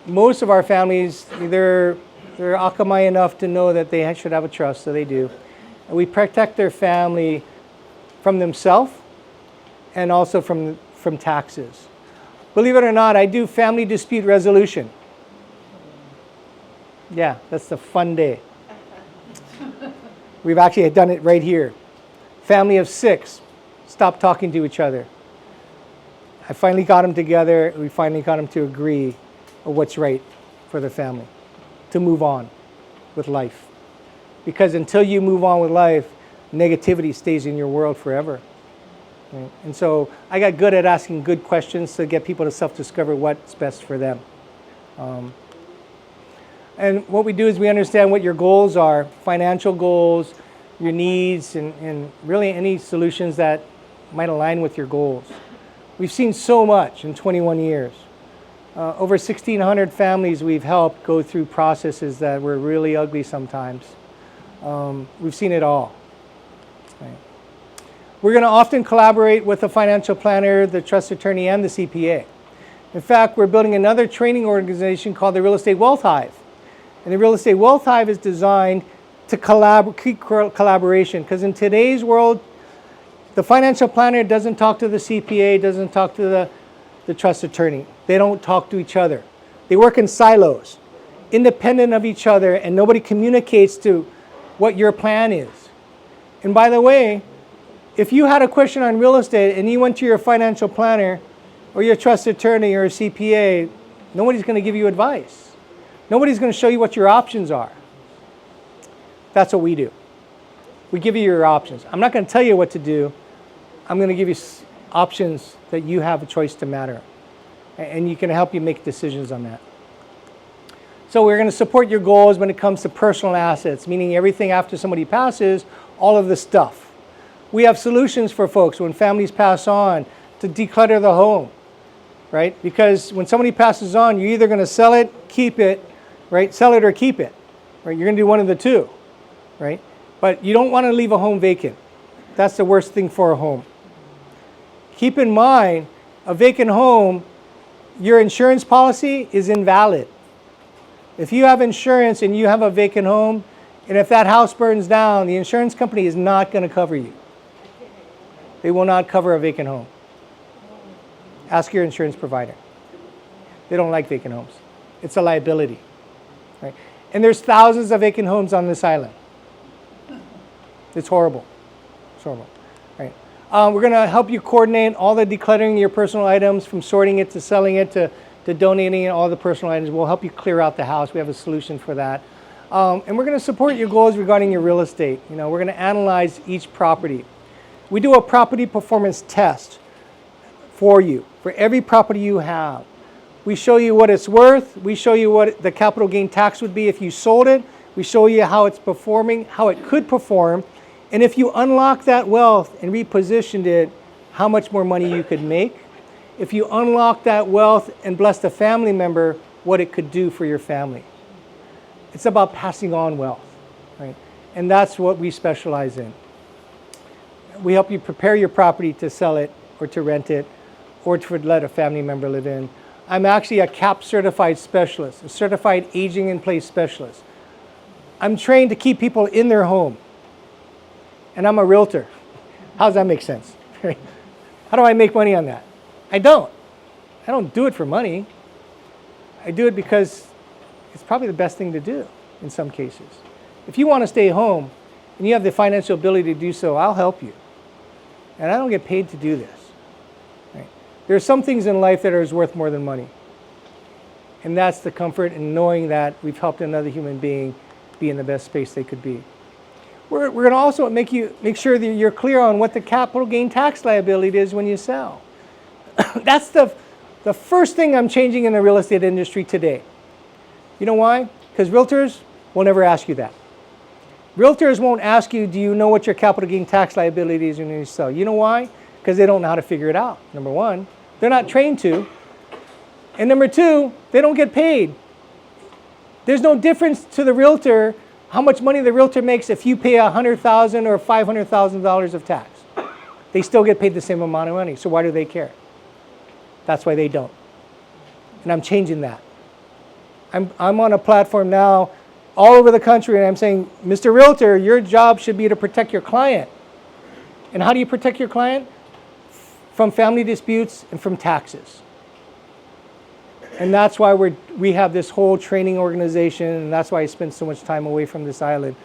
most of our families, they're akamai enough to know that they should have a trust, so they do. And we protect their family from themselves and also from taxes. Believe it or not, I do family dispute resolution. Yeah, that's the fun day. We've actually done it right here. Family of 6 stopped talking to each other. I finally got them together. We finally got them to agree on what's right for the family, to move on with life. Because until you move on with life, negativity stays in your world forever. Right? And so I got good at asking good questions to get people to self-discover what's best for them. And what we do is we understand what your goals are, financial goals, your needs, and really any solutions that might align with your goals. We've seen so much in 21 years. Over 1,600 families we've helped go through processes that were really ugly sometimes. We've seen it all. Right. We're going to often collaborate with the financial planner, the trust attorney, and the CPA. In fact, we're building another training organization called the Real Estate Wealth Hive. And the Real Estate Wealth Hive is designed to keep collaboration, because in today's world, the financial planner doesn't talk to the CPA, doesn't talk to the trust attorney. They don't talk to each other. They work in silos, independent of each other, and nobody communicates to what your plan is. And by the way, if you had a question on real estate and you went to your financial planner or your trust attorney or a CPA, nobody's going to give you advice. Nobody's going to show you what your options are. That's what we do. We give you your options. I'm not going to tell you what to do. I'm going to give you options that you have a choice to matter. And you can help you make decisions on that. So we're going to support your goals when it comes to personal assets, meaning everything after somebody passes, all of the stuff. We have solutions for folks when families pass on to declutter the home, right? Because when somebody passes on, you're either going to sell it, keep it, right? Sell it or keep it, right? You're going to do one of the two, right? But you don't want to leave a home vacant. That's the worst thing for a home. Keep in mind, a vacant home, your insurance policy is invalid. If you have insurance and you have a vacant home, and if that house burns down, the insurance company is not going to cover you. They will not cover a vacant home. Ask your insurance provider. They don't like vacant homes. It's a liability. Right? And there's thousands of vacant homes on this island. It's horrible. It's horrible. Right? We're going to help you coordinate all the decluttering your personal items, from sorting it to selling it to donating all the personal items. We'll help you clear out the house. We have a solution for that. And we're going to support your goals regarding your real estate. We're going to analyze each property. We do a property performance test for you, for every property you have. We show you what it's worth. We show you what the capital gain tax would be if you sold it. We show you how it's performing, how it could perform. And if you unlock that wealth and repositioned it, how much more money you could make. If you unlock that wealth and bless a family member, what it could do for your family. It's about passing on wealth, right? And that's what we specialize in. We help you prepare your property to sell it or to rent it or to let a family member live in. I'm actually a CAP certified specialist, a certified aging in place specialist. I'm trained to keep people in their home. And I'm a realtor. How does that make sense? How do I make money on that? I don't. I don't do it for money. I do it because it's probably the best thing to do in some cases. If you want to stay home and you have the financial ability to do so, I'll help you. And I don't get paid to do this. Right? There are some things in life that are worth more than money. And that's the comfort in knowing that we've helped another human being be in the best space they could be. We're going to also make sure that you're clear on what the capital gain tax liability is when you sell. That's the first thing I'm changing in the real estate industry today. You know why? Because realtors will never ask you that. Realtors won't ask you, do you know what your capital gain tax liability is when you sell? You know why? Because they don't know how to figure it out. Number one, they're not trained to. And number two, they don't get paid. There's no difference to the realtor how much money the realtor makes if you pay $100,000 or $500,000 of tax. They still get paid the same amount of money. So why do they care? That's why they don't. And I'm changing that. I'm on a platform now all over the country, and I'm saying, Mr. Realtor, your job should be to protect your client. And how do you protect your client? From family disputes and from taxes. And that's why we have this whole training organization, and that's why I spend so much time away from this island,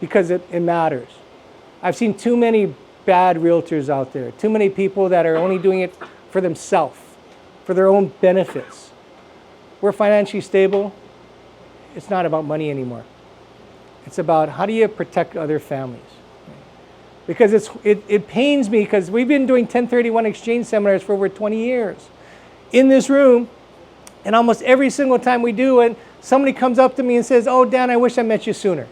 because it matters. I've seen too many bad realtors out there, too many people that are only doing it for themselves, for their own benefits. We're financially stable. It's not about money anymore. It's about how do you protect other families. Because it pains me because we've been doing 1031 exchange seminars for over 20 years in this room, and almost every single time we do it, somebody comes up to me and says, oh, Dan, I wish I met you sooner.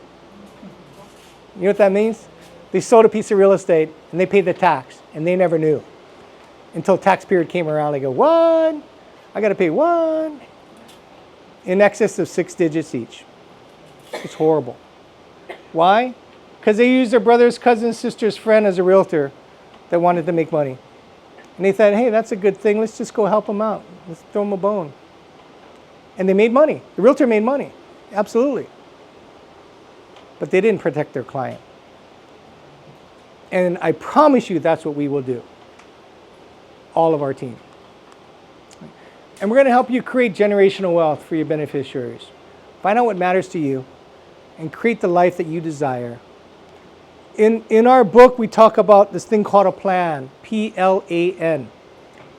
You know what that means? They sold a piece of real estate and they paid the tax and they never knew. Until tax period came around, they go, what? I got to pay what? In excess of 6 digits each. It's horrible. Why? Because they used their brother's, cousin's, sister's friend as a realtor that wanted to make money. And they thought, hey, that's a good thing. Let's just go help them out. Let's throw them a bone. And they made money. The realtor made money. Absolutely. But they didn't protect their client. And I promise you that's what we will do. All of our team. And we're going to help you create generational wealth for your beneficiaries. Find out what matters to you and create the life that you desire. In our book, we talk about this thing called a plan, P-L-A-N.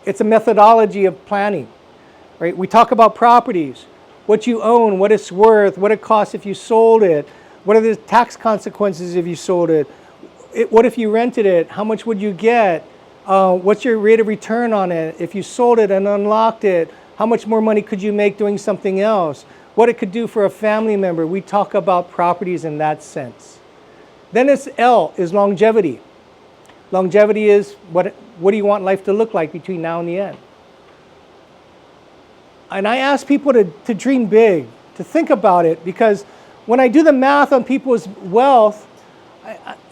It's a methodology of planning, right? We talk about properties, what you own, what it's worth, what it costs if you sold it, what are the tax consequences if you sold it, what if you rented it, how much would you get, what's your rate of return on it, if you sold it and unlocked it, how much more money could you make doing something else, what it could do for a family member. We talk about properties in that sense. Then it's L, is longevity. Longevity is what do you want life to look like between now and the end? And I ask people to dream big, to think about it, because when I do the math on people's wealth,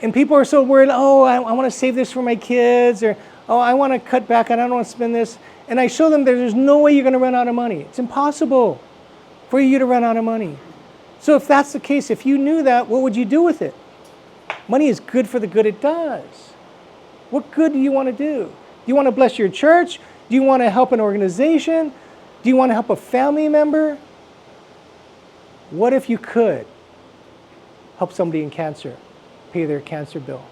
and people are so worried, oh, I want to save this for my kids, or oh, I want to cut back and I don't want to spend this. And I show them that there's no way you're going to run out of money. It's impossible for you to run out of money. So if that's the case, if you knew that, what would you do with it? Money is good for the good it does. What good do you want to do? Do you want to bless your church? Do you want to help an organization? Do you want to help a family member? What if you could help somebody in cancer, pay their cancer bill?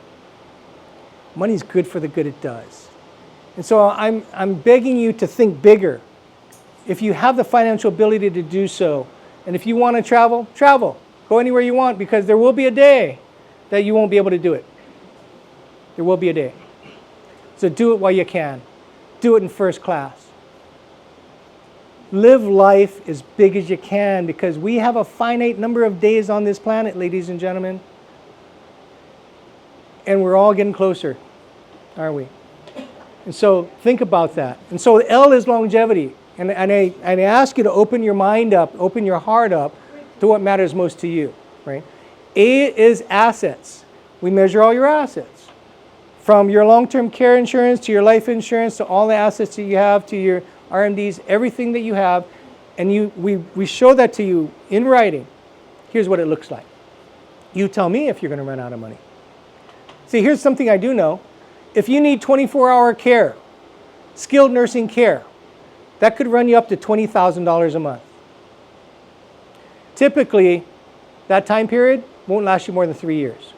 Money is good for the good it does. And so I'm begging you to think bigger. If you have the financial ability to do so, and if you want to travel, travel. Go anywhere you want, because there will be a day that you won't be able to do it. There will be a day. So do it while you can. Do it in first class. Live life as big as you can, because we have a finite number of days on this planet, ladies and gentlemen. And we're all getting closer, aren't we? And so think about that. And so L is longevity. And I ask you to open your mind up, open your heart up to what matters most to you, right? A is assets. We measure all your assets. From your long-term care insurance to your life insurance to all the assets that you have to your RMDs, everything that you have. And we show that to you in writing. Here's what it looks like. You tell me if you're going to run out of money. See, here's something I do know. If you need 24-hour care, skilled nursing care, that could run you up to $20,000 a month. Typically, that time period won't last you more than 3 years.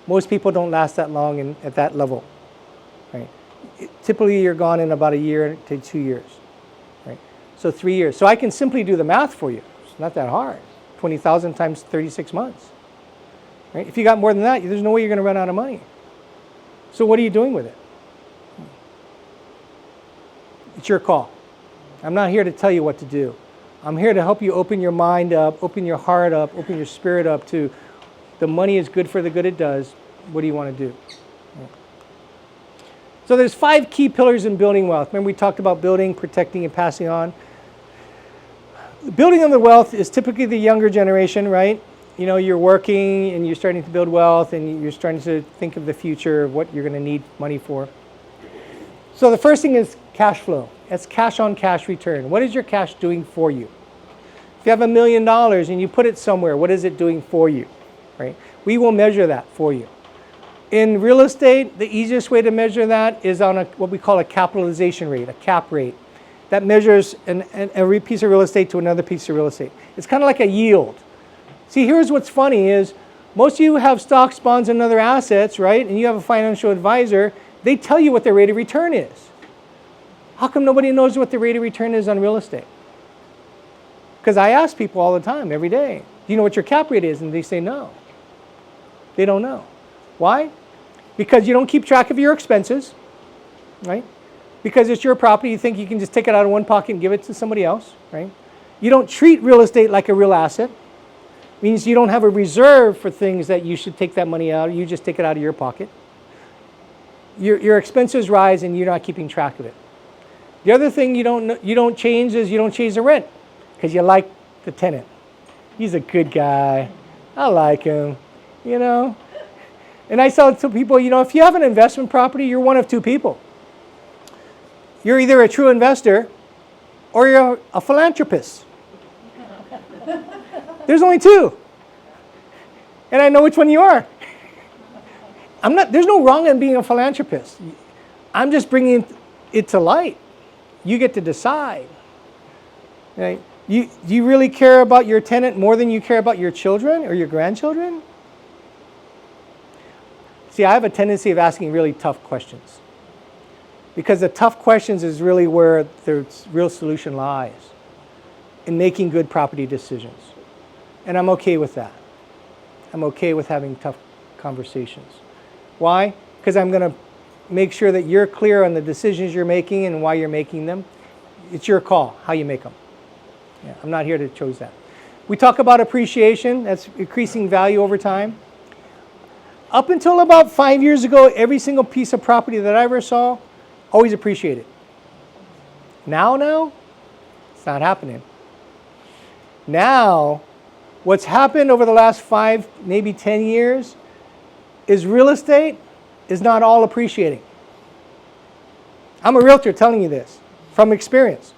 Most people don't last that long at that level. Right? Typically, you're gone in about a year to 2 years. Right? So 3 years. So I can simply do the math for you. It's not that hard. 20,000 times 36 months. Right? If you got more than that, there's no way you're going to run out of money. So what are you doing with it? It's your call. I'm not here to tell you what to do. I'm here to help you open your mind up, open your heart up, open your spirit up to the money is good for the good it does. What do you want to do? So there's 5 key pillars in building wealth. Remember we talked about building, protecting, and passing on. The building of the wealth is typically the younger generation, right? You know, you're working and you're starting to build wealth and you're starting to think of the future of what you're going to need money for. So the first thing is cash flow. That's cash on cash return. What is your cash doing for you? If you have $1 million and you put it somewhere, what is it doing for you? Right? We will measure that for you. In real estate, the easiest way to measure that is on what we call a capitalization rate, a cap rate. That measures a piece of real estate to another piece of real estate. It's kind of like a yield. See, here's what's funny is most of you have stocks, bonds, and other assets, right? And you have a financial advisor. They tell you what the rate of return is. How come nobody knows what the rate of return is on real estate? Because I ask people all the time, every day, do you know what your cap rate is? And they say no. They don't know. Why? Because you don't keep track of your expenses, right? Because it's your property, you think you can just take it out of one pocket and give it to somebody else, right? You don't treat real estate like a real asset. Means you don't have a reserve for things that you should take that money out. You just take it out of your pocket. Your expenses rise and you're not keeping track of it. The other thing you don't change is you don't change the rent because you like the tenant. He's a good guy. I like him, you know. And I tell people, you know, if you have an investment property, you're one of 2 people. You're either a true investor or you're a philanthropist. There's only 2. And I know which one you are. There's no wrong in being a philanthropist. I'm just bringing it to light. You get to decide. Right? Do you really care about your tenant more than you care about your children or your grandchildren? See, I have a tendency of asking really tough questions. Because the tough questions is really where the real solution lies. In making good property decisions. And I'm okay with that. I'm okay with having tough conversations. Why? Because I'm going to make sure that you're clear on the decisions you're making and why you're making them. It's your call, how you make them. Yeah, I'm not here to choose that. We talk about appreciation. That's increasing value over time. Up until about 5 years ago, every single piece of property that I ever saw, always appreciated. Now, it's not happening. Now, what's happened over the last 5, maybe 10 years is real estate is not all appreciating. I'm a realtor telling you this from experience.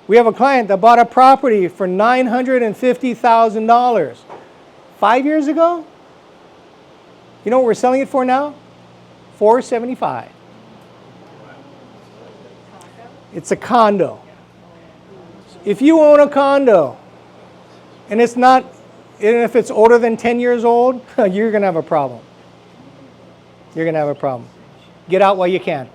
We have a client that bought a property for $950,000 5 years ago. You know what we're selling it for now? $475,000. It's a condo. If you own a condo and if it's older than 10 years old, you're going to have a problem. You're going to have a problem. Get out while you can.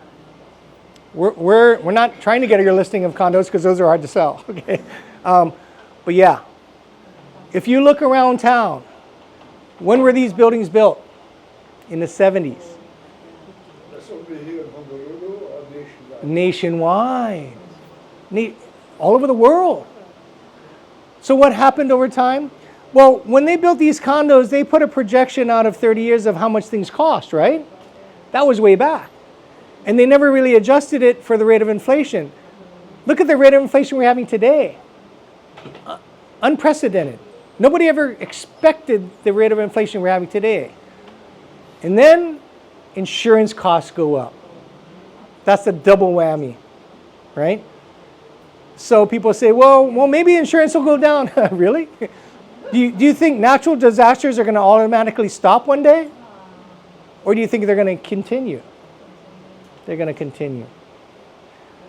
We're not trying to get your listing of condos because those are hard to sell. Okay, but yeah, if you look around town, when were these buildings built? In the 70s. That's only here in Honolulu or nationwide? Nationwide. All over the world. So what happened over time? Well, when they built these condos, they put a projection out of 30 years of how much things cost, right? That was way back. And they never really adjusted it for the rate of inflation. Look at the rate of inflation we're having today. Unprecedented. Nobody ever expected the rate of inflation we're having today. And then insurance costs go up. That's a double whammy, right? So people say, well, maybe insurance will go down. Really? Do you think natural disasters are going to automatically stop one day? Or do you think they're going to continue? They're going to continue.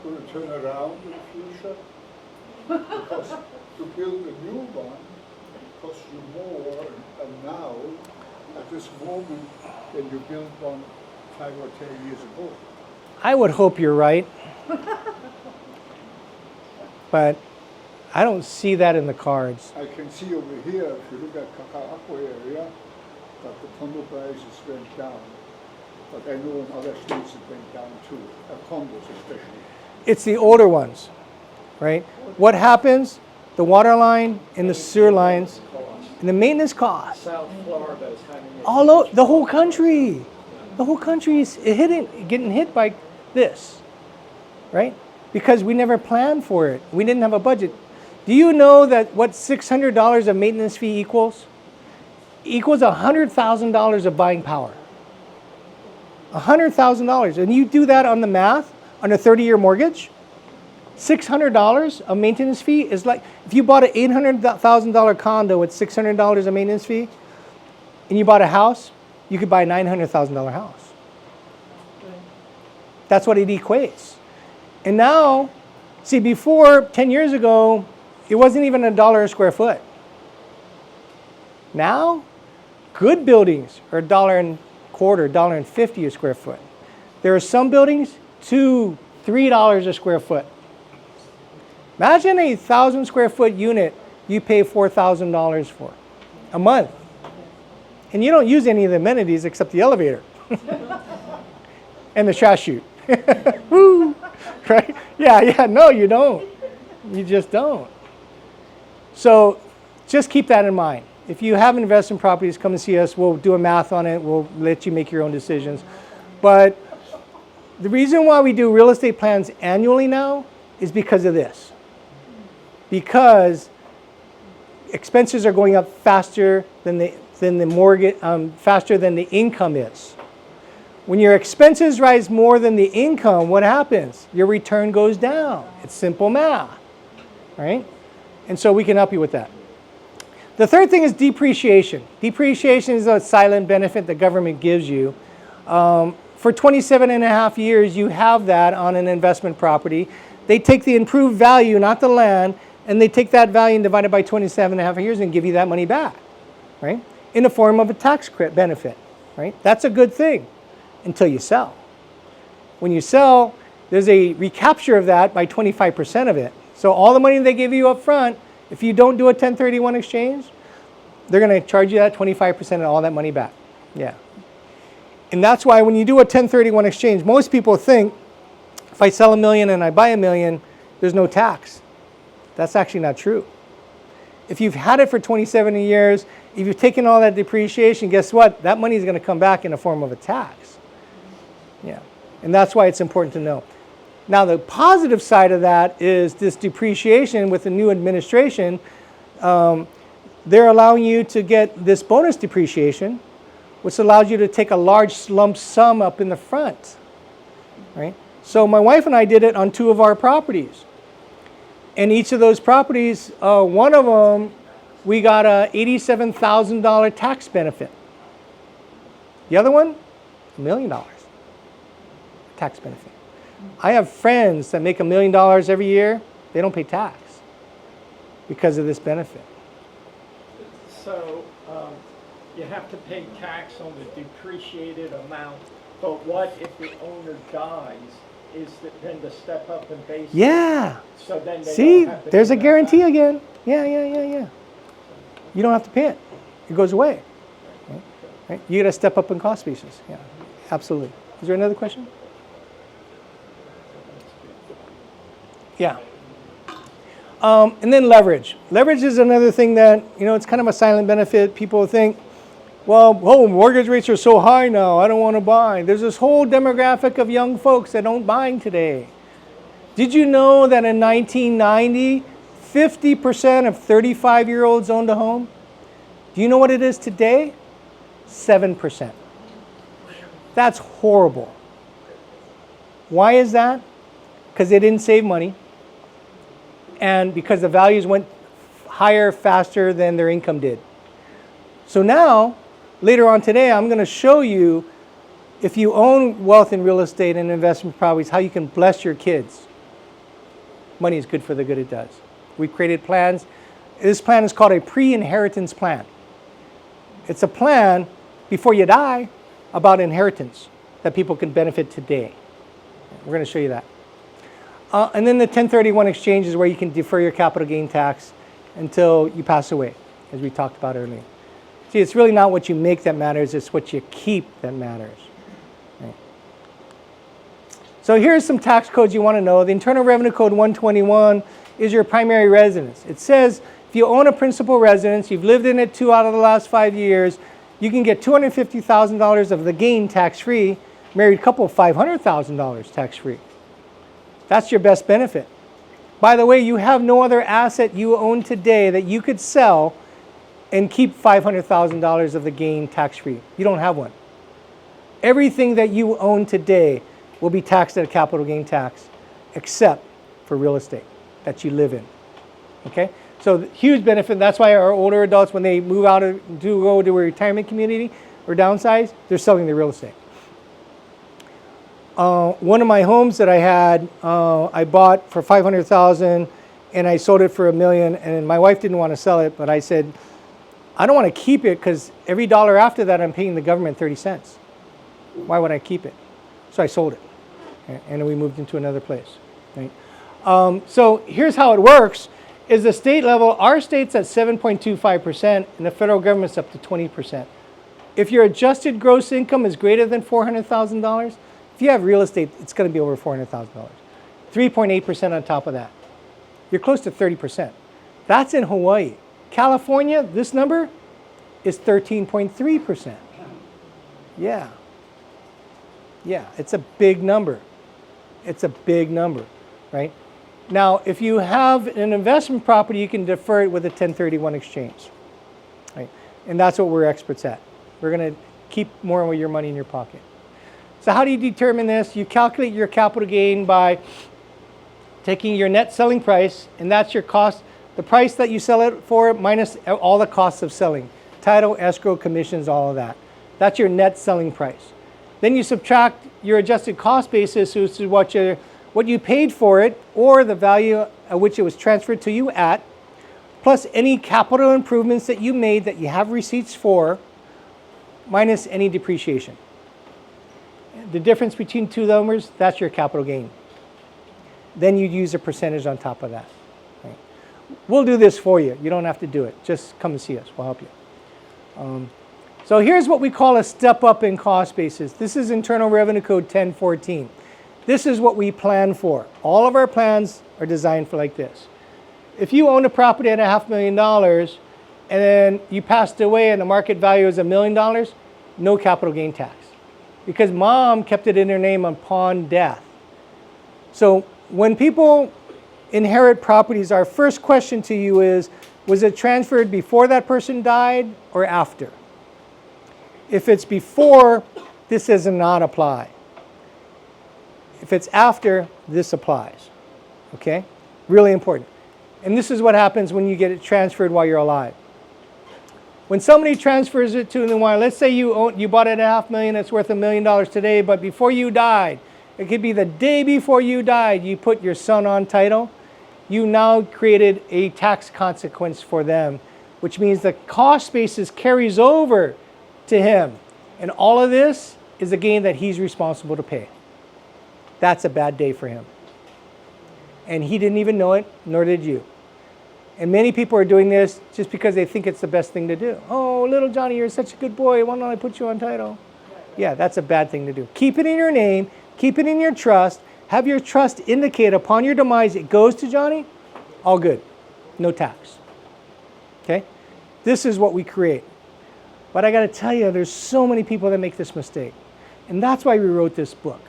Will it turn around in a few Because to build a new one costs you more now, at this moment, than you built one 5 or 10 years ago. I would hope you're right. But I don't see that in the cards. I can see over here, if you look at Kaka'ako area, that the condo prices went down. But I know in other states it went down too, condos especially. It's the older ones, right? What happens? The water line and the sewer lines and the maintenance costs. South Florida is having a All over the whole country. The whole country is getting hit by this, right? Because we never planned for it. We didn't have a budget. Do you know that what $600 of maintenance fee equals? Equals $100,000 of buying power. $100,000. And you do that on the math, on a 30-year mortgage, $600 of maintenance fee is like, if you bought an $800,000 condo with $600 of maintenance fee, and you bought a house, you could buy a $900,000 house. That's what it equates. And now, see, before, 10 years ago, it wasn't even $1 a square foot. Now, good buildings are $1.25, $1.50 a square foot. There are some buildings, $2, $3 a square foot. Imagine a 1,000 square foot unit you pay $4,000 for a month. And you don't use any of the amenities except the elevator and the trash chute. Woo! Right? Yeah, no, you don't. You just don't. So just keep that in mind. If you have investment properties, come and see us. We'll do a math on it. We'll let you make your own decisions. But the reason why we do real estate plans annually now is because of this. Because expenses are going up faster than the mortgage, faster than the income is. When your expenses rise more than the income, what happens? Your return goes down. It's simple math, right? And so we can help you with that. The third thing is depreciation. Depreciation is a silent benefit the government gives you. For 27 and a half years, you have that on an investment property. They take the improved value, not the land, and they take that value and divide it by 27 and a half years and give you that money back, right? In the form of a tax benefit, right? That's a good thing until you sell. When you sell, there's a recapture of that by 25% of it. So all the money they give you up front, if you don't do a 1031 exchange, they're going to charge you that 25% of all that money back. Yeah. And that's why when you do a 1031 exchange, most people think if I sell $1 million and I buy $1 million, there's no tax. That's actually not true. If you've had it for 27 years, if you've taken all that depreciation, guess what? That money is going to come back in the form of a tax. Yeah. And that's why it's important to know. Now, the positive side of that is this depreciation with the new administration. They're allowing you to get this bonus depreciation, which allows you to take a large lump sum up in the front, right? So my wife and I did it on 2 of our properties. And each of those properties, one of them, we got a $87,000 tax benefit. The other one, $1 million tax benefit. I have friends that make $1 million every year. They don't pay tax because of this benefit. So you have to pay tax on the depreciated amount, but what if the owner dies? Is then to step up and base? Yeah. So then they See, don't have to there's pay a that guarantee back. again. Yeah. You don't have to pay it. It goes away. Right? You got to step up in cost basis. Yeah, absolutely. Is there another question? Yeah. And then leverage. Leverage is another thing that, it's kind of a silent benefit. People think, well, mortgage rates are so high now, I don't want to buy. There's this whole demographic of young folks that don't buy today. Did you know that in 1990, 50% of 35-year-olds owned a home? Do you know what it is today? 7%. That's horrible. Why is that? Because they didn't save money, and because the values went higher faster than their income did. So now, later on today, I'm going to show you, if you own wealth in real estate and investment properties, how you can bless your kids. Money is good for the good it does. We created plans. This plan is called a pre-inheritance plan. It's a plan before you die about inheritance that people can benefit today. We're going to show you that. And then the 1031 exchange is where you can defer your capital gain tax until you pass away, as we talked about earlier. See, it's really not what you make that matters, it's what you keep that matters. Right. So here's some tax codes you want to know. The Internal Revenue Code 121 is your primary residence. It says if you own a principal residence, you've lived in it 2 out of the last 5 years, you can get $250,000 of the gain tax-free, married couple $500,000 tax-free. That's your best benefit. By the way, you have no other asset you own today that you could sell and keep $500,000 of the gain tax-free. You don't have one. Everything that you own today will be taxed at a capital gain tax, except for real estate that you live in. Okay? So huge benefit. That's why our older adults, when they move out to go to a retirement community or downsize, they're selling their real estate. One of my homes that I had, I bought for $500,000 and I sold it for $1 million. And my wife didn't want to sell it, but I said, I don't want to keep it because every dollar after that I'm paying the government 30 cents. Why would I keep it? So I sold it, and then we moved into another place. Right? So here's how it works. Is the state level, our state's at 7.25% and the federal government's up to 20%. If your adjusted gross income is greater than $400,000, if you have real estate, it's going to be over $400,000. 3.8% on top of that. You're close to 30%. That's in Hawaii. California, this number is 13.3%. Yeah. Yeah, it's a big number. It's a big number, right? Now, if you have an investment property, you can defer it with a 1031 exchange, right? And that's what we're experts at. We're going to keep more of your money in your pocket. So how do you determine this? You calculate your capital gain by taking your net selling price, and that's your cost, the price that you sell it for minus all the costs of selling, title, escrow, commissions, all of that. That's your net selling price. Then you subtract your adjusted cost basis, which is what you paid for it, or the value at which it was transferred to you at, plus any capital improvements that you made that you have receipts for, minus any depreciation. The difference between two numbers, that's your capital gain. Then you use a percentage on top of that. Right? We'll do this for you. You don't have to do it. Just come and see us. We'll help you. So here's what we call a step up in cost basis. This is Internal Revenue Code 1014. This is what we plan for. All of our plans are designed for like this. If you own a property at $500,000 and then you passed away and the market value is $1 million, no capital gain tax. Because mom kept it in her name upon death. So when people inherit properties, our first question to you is, was it transferred before that person died or after? If it's before, this does not apply. If it's after, this applies. Okay? Really important. And this is what happens when you get it transferred while you're alive. When somebody transfers it to the one, let's say you bought it at $500,000, it's worth $1 million today, but before you died, it could be the day before you died, you put your son on title, you now created a tax consequence for them, which means the cost basis carries over to him. And all of this is a gain that he's responsible to pay. That's a bad day for him. And he didn't even know it, nor did you. And many people are doing this just because they think it's the best thing to do. Oh, little Johnny, you're such a good boy. Why don't I put you on title? Yeah, that's a bad thing to do. Keep it in your name. Keep it in your trust. Have your trust indicate upon your demise it goes to Johnny. All good. No tax. Okay? This is what we create. But I got to tell you, there's so many people that make this mistake. And that's why we wrote this book.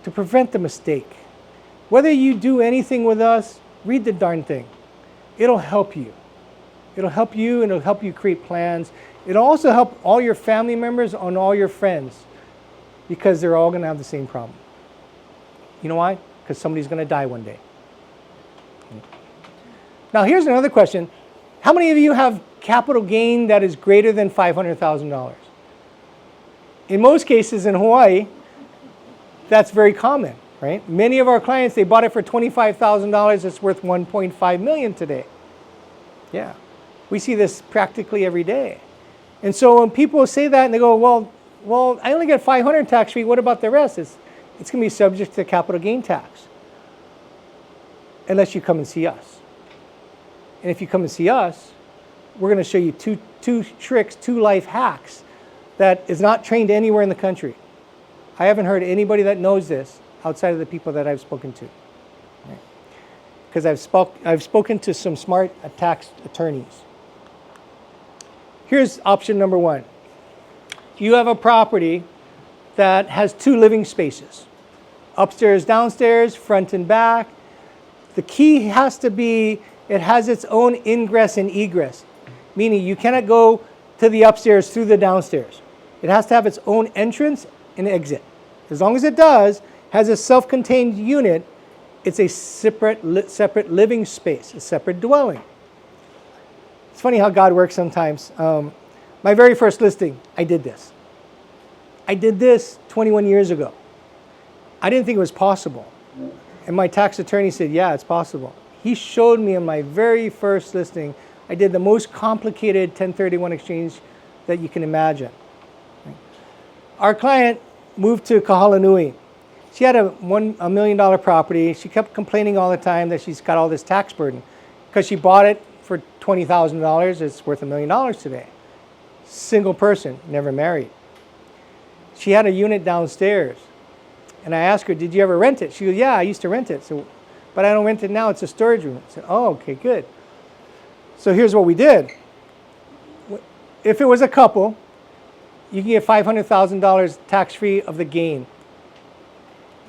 To prevent the mistake. Whether you do anything with us, read the darn thing. It'll help you. It'll help you and it'll help you create plans. It'll also help all your family members and all your friends because they're all going to have the same problem. You know why? Because somebody's going to die one day. Now here's another question. How many of you have capital gain that is greater than $500,000? In most cases in Hawaii, that's very common, right? Many of our clients, they bought it for $25,000. It's worth $1.5 million today. Yeah, we see this practically every day. And so when people say that and they go, well, I only get $500 tax-free. What about the rest? It's going to be subject to capital gain tax, unless you come and see us. And if you come and see us, we're going to show you two tricks, 2 life hacks that is not trained anywhere in the country. I haven't heard anybody that knows this outside of the people that I've spoken to. Because I've spoken to some smart tax attorneys. Here's option number 1. You have a property that has 2 living spaces. Upstairs, downstairs, front and back. The key has to be it has its own ingress and egress. Meaning you cannot go to the upstairs through the downstairs. It has to have its own entrance and exit. As long as it does, has a self-contained unit, it's a separate living space, a separate dwelling. It's funny how God works sometimes. My very first listing, I did this. I did this 21 years ago. I didn't think it was possible. And my tax attorney said, yeah, it's possible. He showed me in my very first listing, I did the most complicated 1031 exchange that you can imagine. Our client moved to Honolulu. She had a $1 million property. She kept complaining all the time that she's got all this tax burden because she bought it for $20,000. It's worth $1 million today. Single person, never married. She had a unit downstairs. And I asked her, did you ever rent it? She goes, yeah, I used to rent it. So, but I don't rent it now. It's a storage room. I said, oh, okay, good. So here's what we did. If it was a couple, you can get $500,000 tax-free of the gain.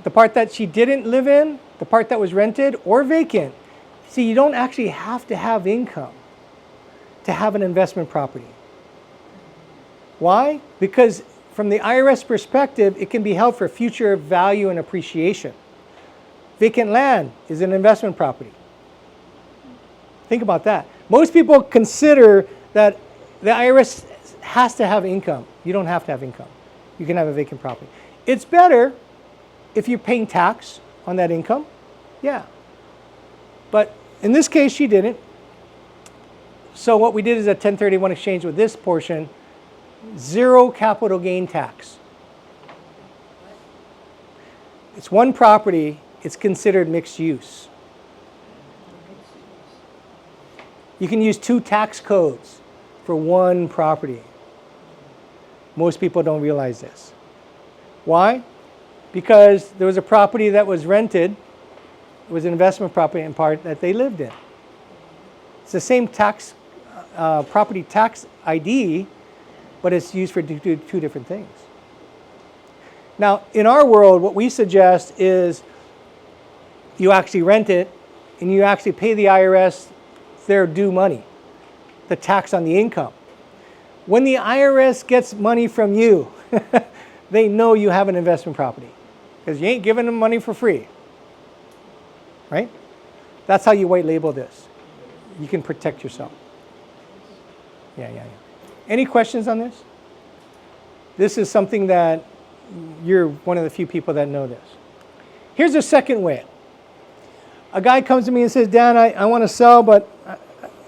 The part that she didn't live in, the part that was rented or vacant. See, you don't actually have to have income to have an investment property. Why? Because from the IRS perspective, it can be held for future value and appreciation. Vacant land is an investment property. Think about that. Most people consider that the IRS has to have income. You don't have to have income. You can have a vacant property. It's better if you're paying tax on that income. Yeah. But in this case, she didn't. So what we did is a 1031 exchange with this portion, 0 capital gain tax. It's one property. It's considered mixed use. You can use 2 tax codes for one property. Most people don't realize this. Why? Because there was a property that was rented. It was an investment property in part that they lived in. It's the same tax, property tax ID, but it's used for 2 different things. Now, in our world, what we suggest is you actually rent it and you actually pay the IRS their due money, the tax on the income. When the IRS gets money from you, they know you have an investment property because you ain't giving them money for free, right? That's how you white label this. You can protect yourself. Yeah. Any questions on this? This is something that you're one of the few people that know this. Here's a second way. A guy comes to me and says, Dan, I want to sell, but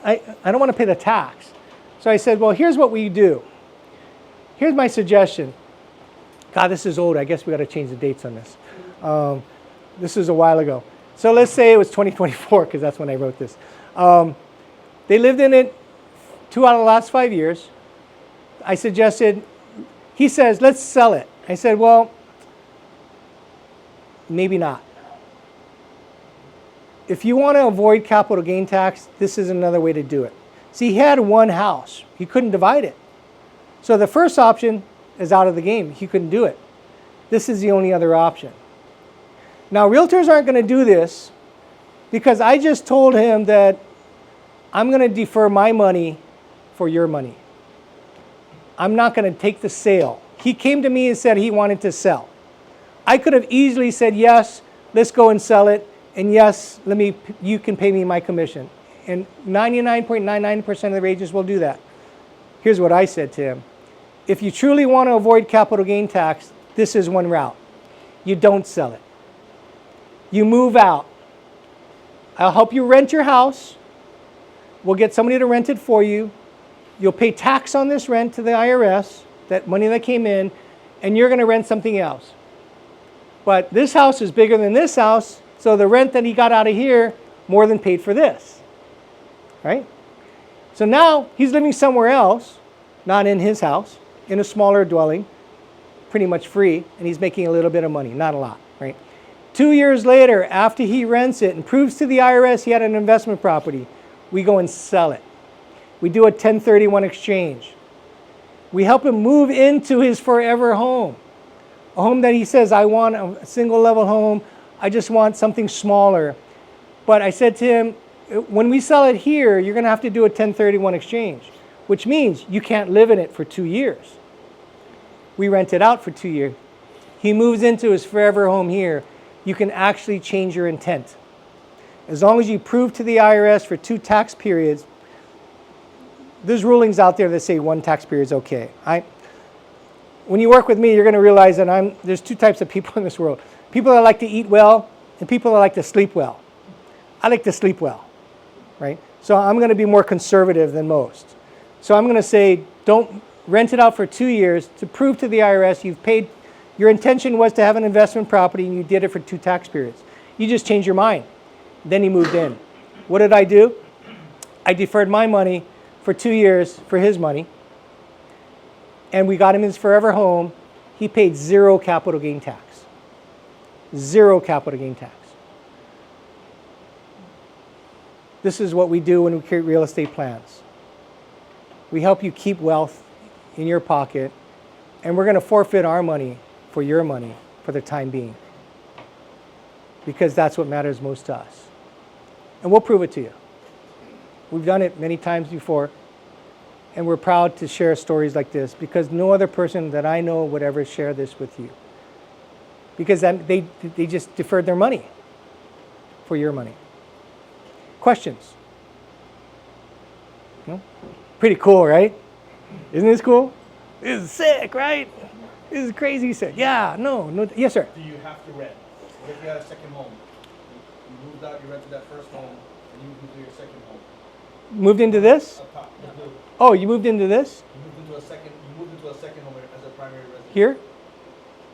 I don't want to pay the tax. So I said, well, here's what we do. Here's my suggestion. God, this is old. I guess we got to change the dates on this. This is a while ago. So let's say it was 2024, because that's when I wrote this. They lived in it 2 out of the last 5 years. I suggested, he says, let's sell it. I said, well, maybe not. If you want to avoid capital gain tax, this is another way to do it. See, he had one house. He couldn't divide it. So the first option is out of the game. He couldn't do it. This is the only other option. Now, realtors aren't going to do this because I just told him that I'm going to defer my money for your money. I'm not going to take the sale. He came to me and said he wanted to sell. I could have easily said, yes, let's go and sell it. And yes, you can pay me my commission. And 99.99% of the agents will do that. Here's what I said to him. If you truly want to avoid capital gain tax, this is one route. You don't sell it. You move out. I'll help you rent your house. We'll get somebody to rent it for you. You'll pay tax on this rent to the IRS, that money that came in, and you're going to rent something else. But this house is bigger than this house, so the rent that he got out of here more than paid for this. Right? So now he's living somewhere else, not in his house, in a smaller dwelling, pretty much free, and he's making a little bit of money, not a lot, right? 2 years later, after he rents it and proves to the IRS he had an investment property, we go and sell it. We do a 1031 exchange. We help him move into his forever home. A home that he says, I want a single level home. I just want something smaller. But I said to him, when we sell it here, you're going to have to do a 1031 exchange, which means you can't live in it for 2 years. We rent it out for 2 years. He moves into his forever home here. You can actually change your intent. As long as you prove to the IRS for 2 tax periods, there's rulings out there that say 1 tax period is okay. When you work with me, you're going to realize that there's 2 types of people in this world. People that like to eat well and people that like to sleep well. I like to sleep well, right? So I'm going to be more conservative than most. So I'm going to say, don't rent it out for 2 years to prove to the IRS you've paid. Your intention was to have an investment property and you did it for 2 tax periods. You just changed your mind. Then he moved in. What did I do? I deferred my money for 2 years for his money. And we got him his forever home. He paid 0 capital gain tax. 0 capital gain tax. This is what we do when we create real estate plans. We help you keep wealth in your pocket, and we're going to forfeit our money for your money for the time being, because that's what matters most to us. And we'll prove it to you. We've done it many times before, and we're proud to share stories like this, because no other person that I know would ever share this with you, because they just deferred their money for your money. Questions? No? Pretty cool, right? Isn't this cool? This is sick, right? This is crazy sick. Yeah, no. Yes, sir. Do you have to rent? What if you had a second home? You moved out, you rented that first home, and you moved to your second home. Moved into this? Up top, the blue. Oh, you moved into this? You moved into a second home as a primary residence. Here?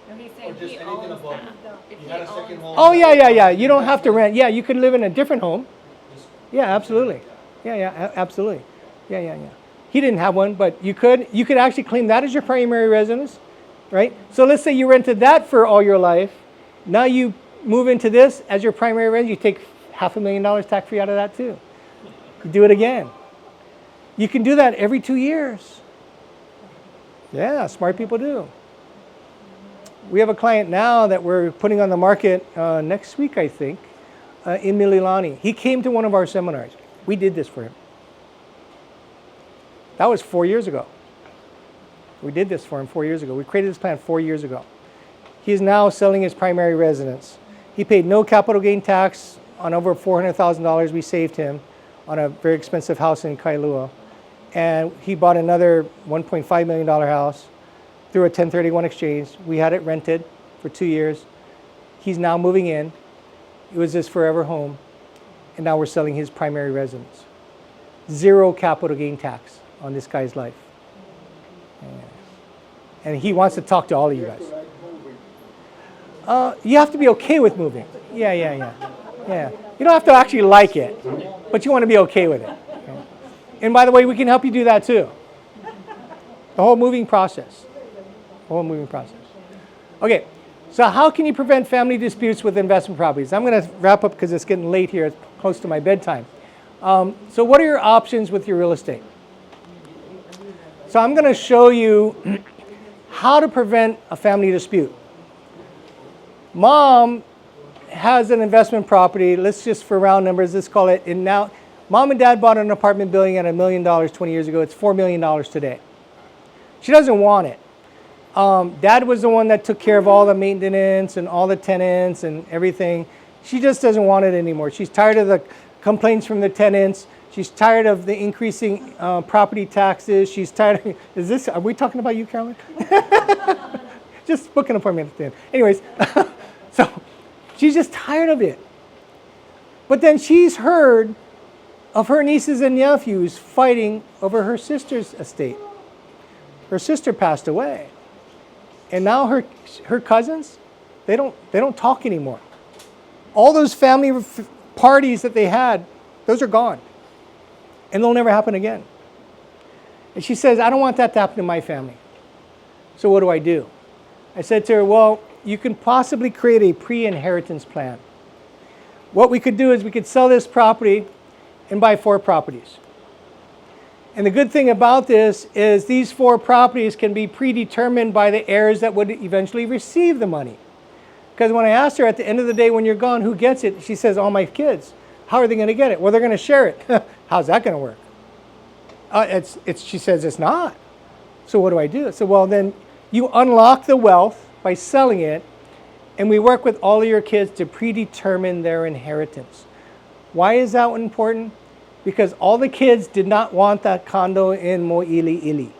No, he's Or saying just he anything owns above. that. If You he had a owns second home. Oh, yeah. You don't have to rent. Yeah, you could live in a different home. Just- Yeah, absolutely. Yeah, absolutely. Yeah. He didn't have one, but you could actually claim that as your primary residence, right? So let's say you rented that for all your life. Now you move into this as your primary residence. You take $500,000 tax free out of that too. You do it again. You can do that every 2 years. Yeah, smart people do. We have a client now that we're putting on the market next week, I think, in Mililani. He came to one of our seminars. We did this for him. That was 4 years ago. We did this for him 4 years ago. We created this plan 4 years ago. He is now selling his primary residence. He paid no capital gain tax on over $400,000 we saved him on a very expensive house in Kailua. And he bought another $1.5 million house through a 1031 exchange. We had it rented for 2 years. He's now moving in. It was his forever home. And now we're selling his primary residence. 0 capital gain tax on this guy's life. And he wants to talk to all of you guys. You have to be okay with moving. Yeah. You don't have to actually like it, but you want to be okay with it. And by the way, we can help you do that too. The whole moving process. Okay, so how can you prevent family disputes with investment properties? I'm going to wrap up because it's getting late here. It's close to my bedtime. So what are your options with your real estate? So I'm going to show you how to prevent a family dispute. Mom has an investment property. Let's just, for round numbers, let's call it, and now mom and dad bought an apartment building at $1 million 20 years ago. It's $4 million today. She doesn't want it. Dad was the one that took care of all the maintenance and all the tenants and everything. She just doesn't want it anymore. She's tired of the complaints from the tenants. She's tired of the increasing property taxes. She's tired of, are we talking about you, Carolyn? Just book an appointment at the end. Anyways, so She's just tired of it. But then she's heard of her nieces and nephews fighting over her sister's estate. Her sister passed away. And now her cousins, they don't talk anymore. All those family parties that they had, those are gone. And they'll never happen again. And she says, I don't want that to happen to my family. So what do? I said to her, well, you can possibly create a pre-inheritance plan. What we could do is we could sell this property and buy 4 properties. And the good thing about this is these 4 properties can be predetermined by the heirs that would eventually receive the money. Because when I asked her at the end of the day when you're gone, who gets it? She says, all my kids. How are they going to get it? Well, they're going to share it. How's that going to work? She says it's not. So what do? I said, well, then you unlock the wealth by selling it, and we work with all of your kids to predetermine their inheritance. Why is that important? Because all the kids did not want that condo in Mo'iliili.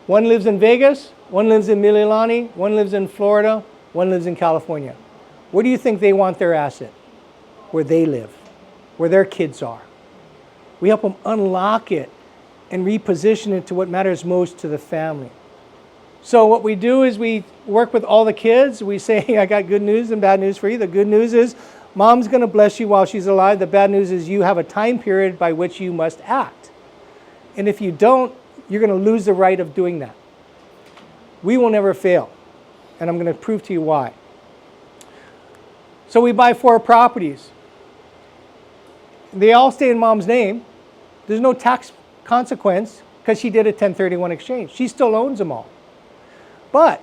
One lives in Vegas, one lives in Mililani, one lives in Florida, one lives in California. Where do you think they want their asset? Where they live, where their kids are. We help them unlock it and reposition it to what matters most to the family. So what we do is we work with all the kids. We say, hey, I got good news and bad news for you. The good news is mom's going to bless you while she's alive. The bad news is you have a time period by which you must act. And if you don't, you're going to lose the right of doing that. We will never fail. And I'm going to prove to you why. So we buy 4 properties. They all stay in mom's name. There's no tax consequence because she did a 1031 exchange. She still owns them all. But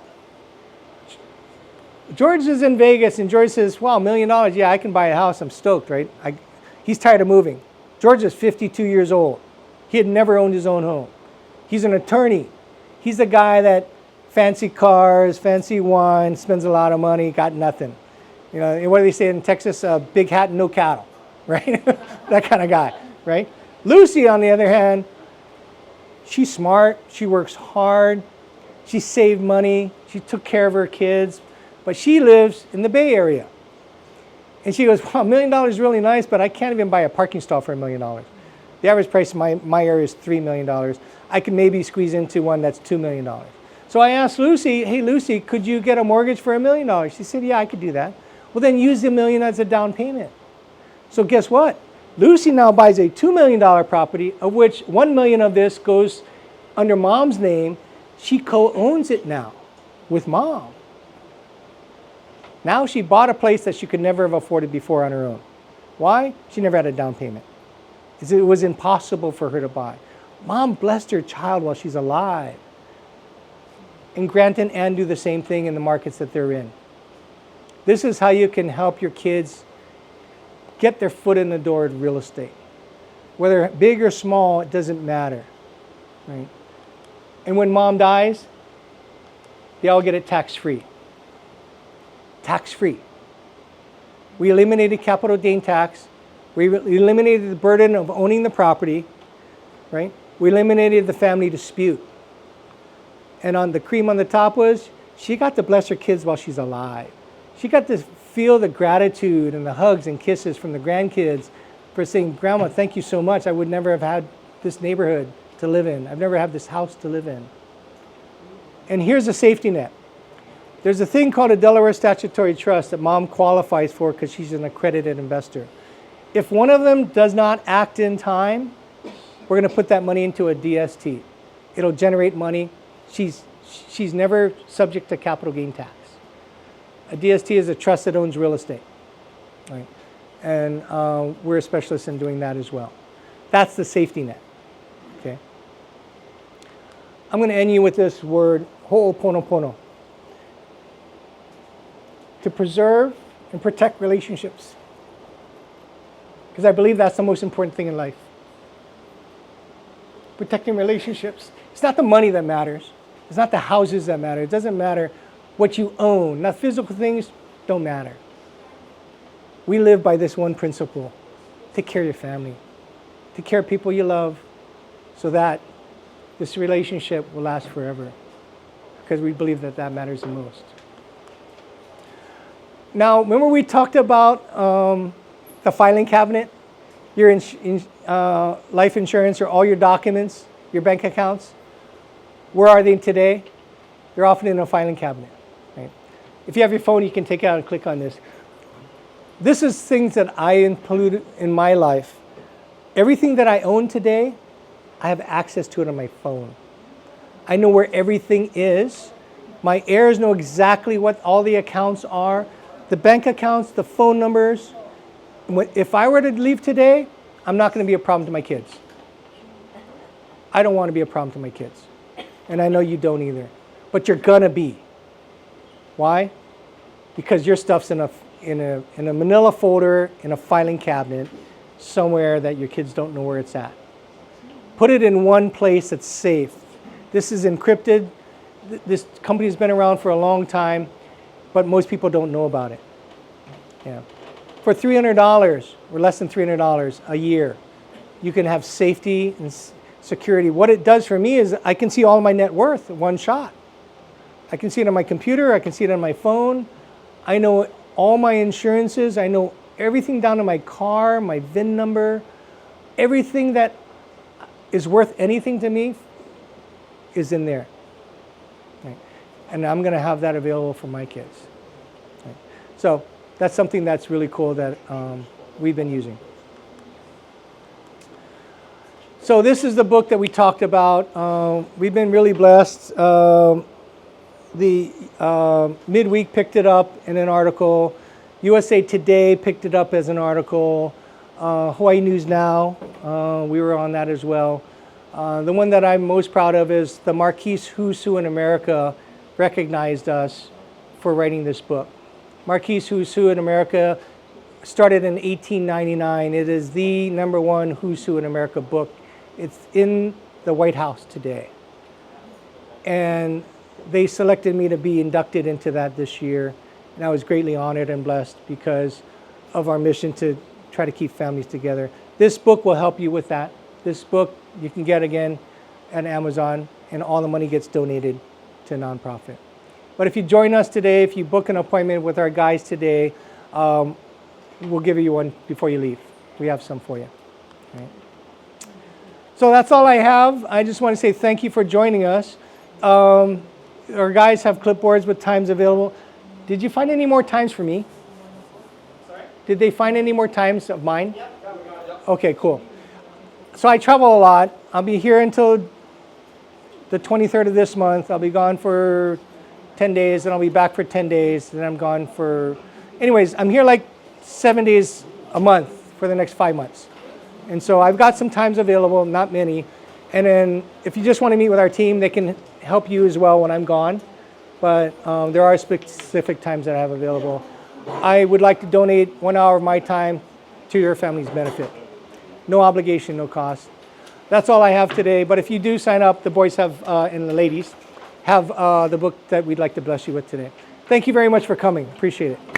George is in Vegas and George says, wow, $1 million, yeah, I can buy a house. I'm stoked, right? He's tired of moving. George is 52 years old. He had never owned his own home. He's an attorney. He's the guy that fancy cars, fancy wine, spends a lot of money, got nothing. You know, what do they say in Texas? Big hat and no cattle, right? That kind of guy, right? Lucy, on the other hand, she's smart. She works hard. She saved money. She took care of her kids. But she lives in the Bay Area. And she goes, wow, $1 million is really nice, but I can't even buy a parking stall for $1 million. The average price in my area is $3 million. I can maybe squeeze into one that's $2 million. So I asked Lucy, hey, Lucy, could you get a mortgage for $1 million? She said, yeah, I could do that. Well, then use the $1 million as a down payment. So guess what? Lucy now buys a $2 million property, of which $1 million of this goes under mom's name. She co-owns it now with mom. Now she bought a place that she could never have afforded before on her own. Why? She never had a down payment. It was impossible for her to buy. Mom blessed her child while she's alive. And Grant and Ann do the same thing in the markets that they're in. This is how you can help your kids get their foot in the door in real estate. Whether big or small, it doesn't matter, right? And when mom dies, they all get it tax-free. Tax-free. We eliminated capital gain tax. We eliminated the burden of owning the property, right? We eliminated the family dispute. And on the cream on the top was, she got to bless her kids while she's alive. She got to feel the gratitude and the hugs and kisses from the grandkids for saying, Grandma, thank you so much. I would never have had this neighborhood to live in. I've never had this house to live in. And here's a safety net. There's a thing called a Delaware Statutory Trust that mom qualifies for because she's an accredited investor. If one of them does not act in time, we're going to put that money into a DST. It'll generate money. She's never subject to capital gain tax. A DST is a trust that owns real estate, right? And we're a specialist in doing that as well. That's the safety net, okay? I'm going to end you with this word, ho'oponopono. To preserve and protect relationships. Because I believe that's the most important thing in life. Protecting relationships. It's not the money that matters. It's not the houses that matter. It doesn't matter what you own. Now, physical things don't matter. We live by this one principle. Take care of your family. Take care of people you love so that this relationship will last forever. Because we believe that that matters the most. Now, remember we talked about the filing cabinet, your life insurance, or all your documents, your bank accounts? Where are they today? They're often in a filing cabinet. Right? If you have your phone, you can take it out and click on this. This is things that I included in my life. Everything that I own today, I have access to it on my phone. I know where everything is. My heirs know exactly what all the accounts are. The bank accounts, the phone numbers. If I were to leave today, I'm not going to be a problem to my kids. I don't want to be a problem to my kids. And I know you don't either. But you're going to be. Why? Because your stuff's in a manila folder, in a filing cabinet, somewhere that your kids don't know where it's at. Put it in one place that's safe. This is encrypted. This company's been around for a long time, but most people don't know about it. Yeah. For $300 or less than $300 a year, you can have safety and security. What it does for me is I can see all my net worth in one shot. I can see it on my computer. I can see it on my phone. I know all my insurances. I know everything down to my car, my VIN number. Everything that is worth anything to me is in there. Right. And I'm going to have that available for my kids. Right. So that's something that's really cool that we've been using. So this is the book that we talked about. We've been really blessed. The Midweek picked it up in an article. USA Today picked it up as an article. Hawaii News Now, we were on that as well. The one that I'm most proud of is the Marquise Who's Who in America recognized us for writing this book. Marquise Who's Who in America started in 1899. It is the #1 Who's Who in America book. It's in the White House today. And they selected me to be inducted into that this year. And I was greatly honored and blessed because of our mission to try to keep families together. This book will help you with that. This book you can get again at Amazon, and all the money gets donated to a nonprofit. But if you join us today, if you book an appointment with our guys today, we'll give you one before you leave. We have some for you. Right. So that's all I have. I just want to say thank you for joining us. Our guys have clipboards with times available. Did you find any more times for me? Sorry? Did they find any more times of mine? Yep. Okay, cool. So I travel a lot. I'll be here until the 23rd of this month. I'll be gone for 10 days, and I'll be back for 10 days, and I'm gone for... Anyways, I'm here like 7 days a month for the next 5 months. And so I've got some times available, not many. And then if you just want to meet with our team, they can help you as well when I'm gone. But there are specific times that I have available. I would like to donate 1 hour of my time to your family's benefit. No obligation, no cost. That's all I have today. But if you do sign up, the boys have, and the ladies, have the book that we'd like to bless you with today. Thank you very much for coming. Appreciate it.